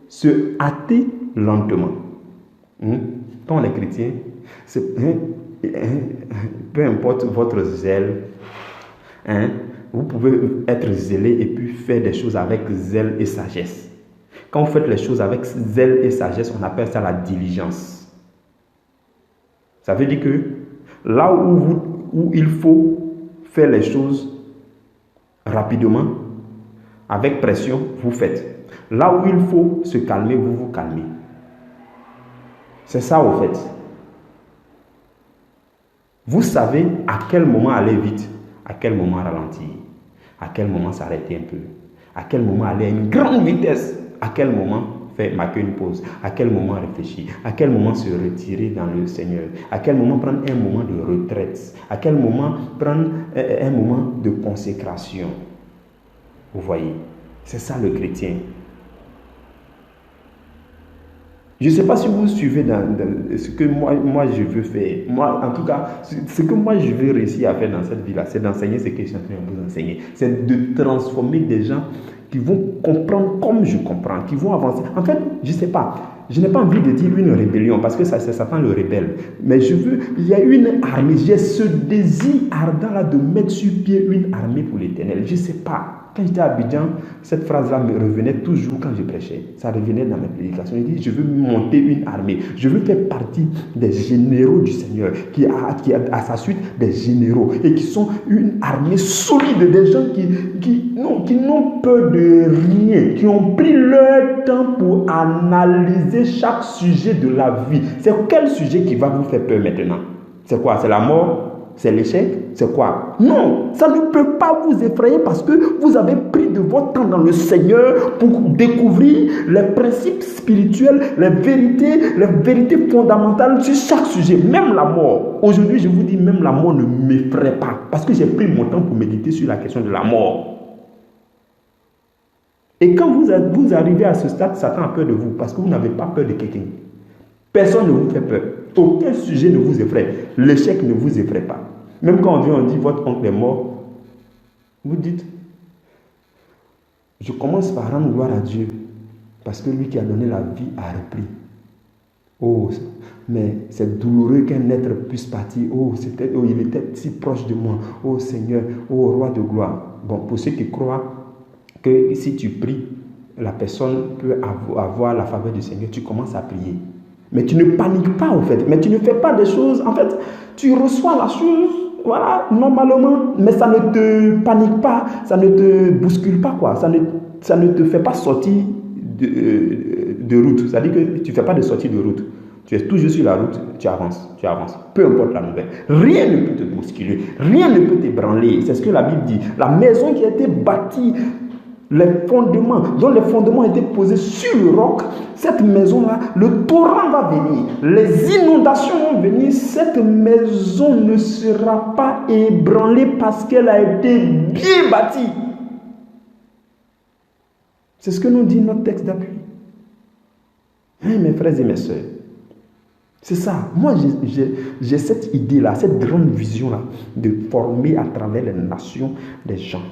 se hâter lentement. Quand on est chrétien, peu importe votre zèle, vous pouvez être zélé et puis faire des choses avec zèle et sagesse. Quand vous faites les choses avec zèle et sagesse, on appelle ça la diligence. Ça veut dire que là où il faut faire les choses rapidement, avec pression, vous faites. Là où il faut se calmer, vous vous calmez. C'est ça au fait. Vous savez à quel moment aller vite, à quel moment ralentir, à quel moment s'arrêter un peu, à quel moment aller à une grande vitesse, à quel moment marquer une pause, à quel moment réfléchir, à quel moment se retirer dans le Seigneur, à quel moment prendre un moment de retraite, à quel moment prendre un moment de consécration. Vous voyez, c'est ça le chrétien. Je ne sais pas si vous suivez dans ce que moi je veux faire. Moi, en tout cas, ce que moi je veux réussir à faire dans cette vie-là, c'est d'enseigner ce que je suis en train de vous enseigner. C'est de transformer des gens qui vont comprendre comme je comprends, qui vont avancer. En fait, je ne sais pas. Je n'ai pas envie de dire une rébellion parce que ça, c'est Satan le rebelle. Mais il y a une armée. J'ai ce désir ardent là de mettre sur pied une armée pour l'Éternel. Je ne sais pas. Quand j'étais à Abidjan, cette phrase-là me revenait toujours quand je prêchais. Ça revenait dans mes prédications. Il dit, je veux monter une armée. Je veux faire partie des généraux du Seigneur, qui a à sa suite des généraux et qui sont une armée solide, des gens qui n'ont peur de rien, qui ont pris leur temps pour analyser chaque sujet de la vie. C'est quel sujet qui va vous faire peur maintenant? C'est quoi? C'est la mort? C'est l'échec? C'est quoi? Non, ça ne peut pas vous effrayer parce que vous avez pris de votre temps dans le Seigneur pour découvrir les principes spirituels, les vérités fondamentales sur chaque sujet, même la mort. Aujourd'hui, je vous dis, même la mort ne m'effraie pas parce que j'ai pris mon temps pour méditer sur la question de la mort. Et quand vous arrivez à ce stade, Satan a peur de vous parce que vous n'avez pas peur de quelqu'un. Personne ne vous fait peur. Aucun sujet ne vous effraie. L'échec ne vous effraie pas. Même quand on dit votre oncle est mort, vous dites, je commence par rendre gloire à Dieu parce que lui qui a donné la vie a repris. Oh, mais c'est douloureux qu'un être puisse partir. Oh, il était si proche de moi. Oh Seigneur, oh roi de gloire. Bon, pour ceux qui croient que si tu pries, la personne peut avoir la faveur du Seigneur, tu commences à prier. Mais tu ne paniques pas en fait. Mais tu ne fais pas des choses. En fait, tu reçois la chose, voilà, normalement. Mais ça ne te panique pas. Ça ne te bouscule pas, quoi. Ça ne te fait pas sortir de route. C'est-à-dire que tu ne fais pas de sortie de route. Tu es toujours sur la route, tu avances. Peu importe la nouvelle. Rien ne peut te bousculer. Rien ne peut t'ébranler. C'est ce que la Bible dit. La maison qui a été bâtie, dont les fondements ont été posés sur le roc, cette maison-là, le torrent va venir, les inondations vont venir, cette maison ne sera pas ébranlée parce qu'elle a été bien bâtie. C'est ce que nous dit notre texte d'appui. Mes frères et mes sœurs, c'est ça. Moi, j'ai cette idée-là, cette grande vision-là, de former à travers les nations des gens,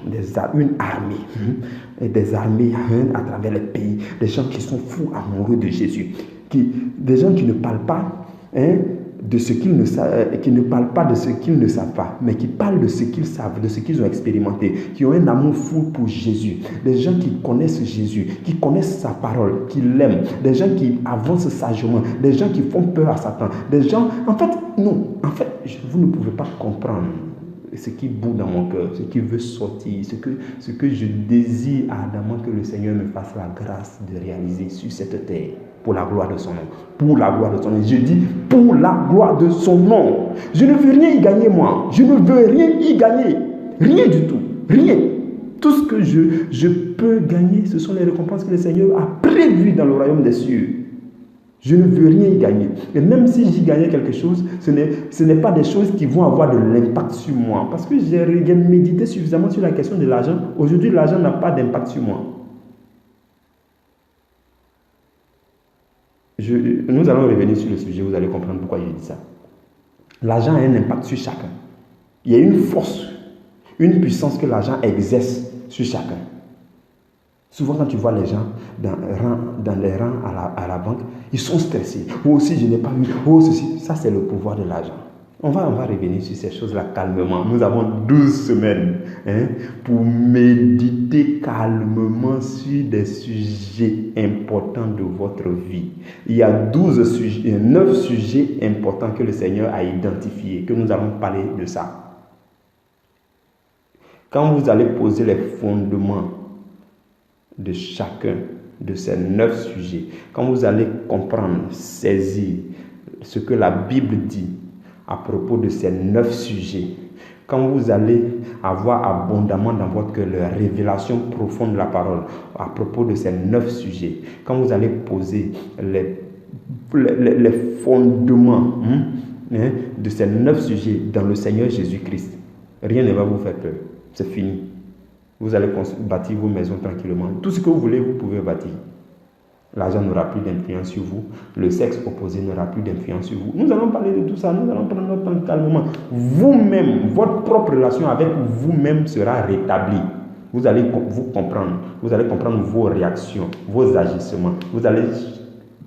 une armée, des armées à travers les pays, des gens qui sont fous amoureux de Jésus, des gens qui ne parlent pas de ce qu'ils ne savent, qui ne parlent pas de ce qu'ils ne savent pas, mais qui parlent de ce qu'ils savent, de ce qu'ils ont expérimenté, qui ont un amour fou pour Jésus, des gens qui connaissent Jésus, qui connaissent sa parole, qui l'aiment, des gens qui avancent sagement, des gens qui font peur à Satan, des gens, vous ne pouvez pas comprendre ce qui bout dans mon cœur, ce qui veut sortir, ce que je désire ardemment que le Seigneur me fasse la grâce de réaliser sur cette terre. Pour la gloire de son nom. Pour la gloire de son nom. Je dis pour la gloire de son nom. Je ne veux rien y gagner, moi. Je ne veux rien y gagner. Rien du tout. Rien. Tout ce que je peux gagner, ce sont les récompenses que le Seigneur a prévues dans le royaume des cieux. Je ne veux rien y gagner. Et même si j'y gagnais quelque chose, ce n'est pas des choses qui vont avoir de l'impact sur moi. Parce que j'ai médité suffisamment sur la question de l'argent. Aujourd'hui, l'argent n'a pas d'impact sur moi. Nous allons revenir sur le sujet, vous allez comprendre pourquoi je dis ça. L'argent a un impact sur chacun. Il y a une force, une puissance que l'argent exerce sur chacun. Souvent, quand tu vois les gens dans les rangs à la banque, ils sont stressés. Moi aussi, je n'ai pas eu. Oh, ceci. Ça, c'est le pouvoir de l'argent. On va revenir sur ces choses-là calmement. Nous avons 12 semaines pour méditer calmement sur des sujets importants de votre vie. Il y a 9 sujets importants que le Seigneur a identifiés, que nous allons parler de ça. Quand vous allez poser les fondements de chacun de ces 9 sujets, quand vous allez comprendre, saisir ce que la Bible dit à propos de ces 9 sujets, quand vous allez avoir abondamment dans votre cœur la révélation profonde de la parole à propos de ces 9 sujets, quand vous allez poser les fondements de ces 9 sujets dans le Seigneur Jésus-Christ, rien ne va vous faire peur. C'est fini. Vous allez bâtir vos maisons tranquillement. Tout ce que vous voulez, vous pouvez bâtir. L'argent n'aura plus d'influence sur vous. Le sexe opposé n'aura plus d'influence sur vous. Nous allons parler de tout ça. Nous allons prendre notre temps calmement. Vous-même, votre propre relation avec vous-même sera rétablie. Vous allez vous comprendre. Vous allez comprendre vos réactions, vos agissements. Vous allez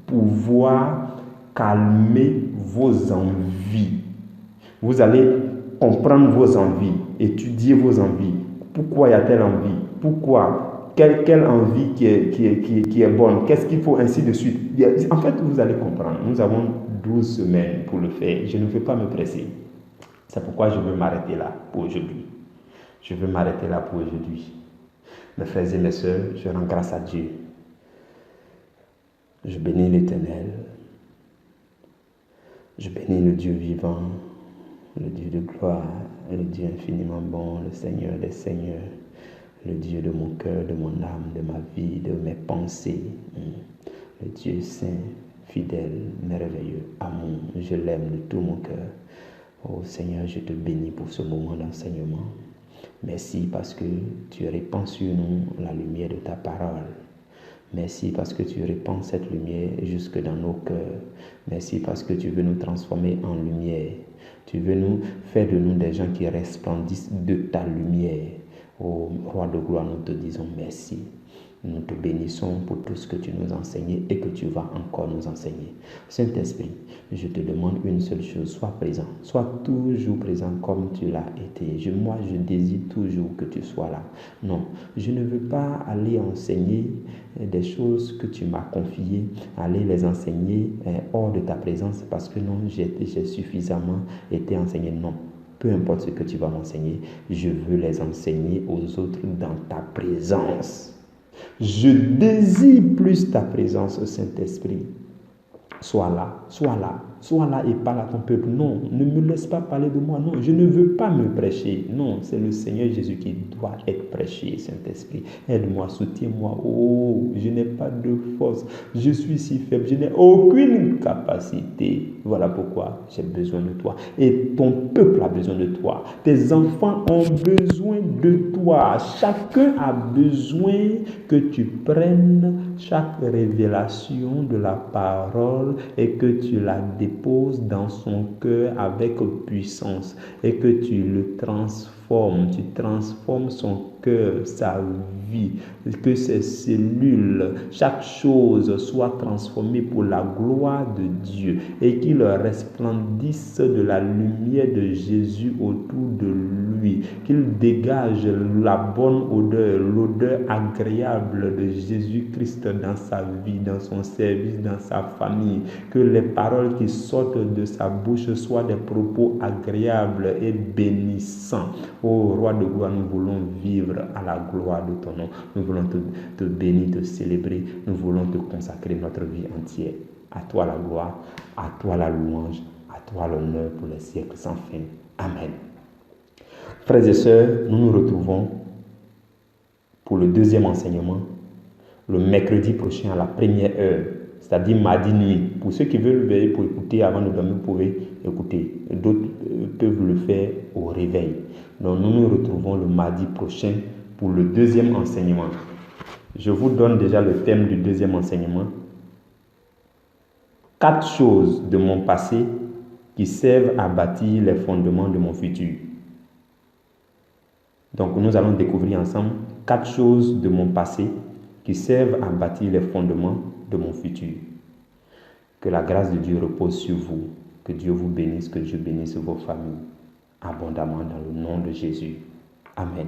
pouvoir calmer vos envies. Vous allez comprendre vos envies, étudier vos envies. Pourquoi y a-t-elle envie? Pourquoi? Quelle envie qui est bonne? Qu'est-ce qu'il faut? Ainsi de suite. En fait, vous allez comprendre. Nous avons 12 semaines pour le faire. Je ne veux pas me presser. C'est pourquoi je veux m'arrêter là pour aujourd'hui. Je veux m'arrêter là pour aujourd'hui. Mes frères et mes sœurs, je rends grâce à Dieu. Je bénis l'Éternel. Je bénis le Dieu vivant, le Dieu de gloire, le Dieu infiniment bon, le Seigneur des seigneurs, le Dieu de mon cœur, de mon âme, de ma vie, de mes pensées, le Dieu saint, fidèle, merveilleux, amour, je l'aime de tout mon cœur. Oh Seigneur, je te bénis pour ce moment d'enseignement. Merci parce que tu répands sur nous la lumière de ta parole. Merci parce que tu répands cette lumière jusque dans nos cœurs. Merci parce que tu veux nous transformer en lumière. Tu veux nous faire de nous des gens qui resplendissent de ta lumière. Ô Roi de gloire, nous te disons merci. Nous te bénissons pour tout ce que tu nous enseignes et que tu vas encore nous enseigner. Saint-Esprit, je te demande une seule chose, sois présent. Sois toujours présent comme tu l'as été. Moi, je désire toujours que tu sois là. Non, je ne veux pas aller enseigner des choses que tu m'as confiées, aller les enseigner hors de ta présence parce que non, j'ai suffisamment été enseigné. Non. Peu importe ce que tu vas m'enseigner, je veux les enseigner aux autres dans ta présence. Je désire plus ta présence, Saint-Esprit. Sois là et parle à ton peuple. Non, ne me laisse pas parler de moi. Non, je ne veux pas me prêcher. Non, c'est le Seigneur Jésus qui doit être prêché, Saint-Esprit. Aide-moi, soutiens-moi. Oh, je n'ai pas de force. Je suis si faible. Je n'ai aucune capacité. Voilà pourquoi j'ai besoin de toi. Et ton peuple a besoin de toi. Tes enfants ont besoin de toi. Chacun a besoin que tu prennes chaque révélation de la parole et que tu la déposes dans son cœur avec puissance et que tu le transformes. Tu transformes son cœur, sa vie, que ses cellules, chaque chose soit transformée pour la gloire de Dieu et qu'il resplendisse de la lumière de Jésus autour de lui, qu'il dégage la bonne odeur, l'odeur agréable de Jésus-Christ dans sa vie, dans son service, dans sa famille, que les paroles qui sortent de sa bouche soient des propos agréables et bénissants. Ô Roi de gloire, nous voulons vivre à la gloire de ton nom. Nous voulons te bénir, te célébrer. Nous voulons te consacrer notre vie entière. À toi la gloire, à toi la louange, à toi l'honneur pour les siècles sans fin. Amen. Frères et sœurs, nous nous retrouvons pour le deuxième enseignement le mercredi prochain à la première heure, c'est-à-dire mardi nuit. Pour ceux qui veulent veiller pour écouter avant de dormir, vous pouvez écouter. D'autres peuvent le faire au réveil. Donc nous nous retrouvons le mardi prochain pour le deuxième enseignement. Je vous donne déjà le thème du deuxième enseignement. 4 choses de mon passé qui servent à bâtir les fondements de mon futur. Donc nous allons découvrir ensemble 4 choses de mon passé qui servent à bâtir les fondements de mon futur. Que la grâce de Dieu repose sur vous. Que Dieu vous bénisse, que Dieu bénisse vos familles abondamment dans le nom de Jésus. Amen.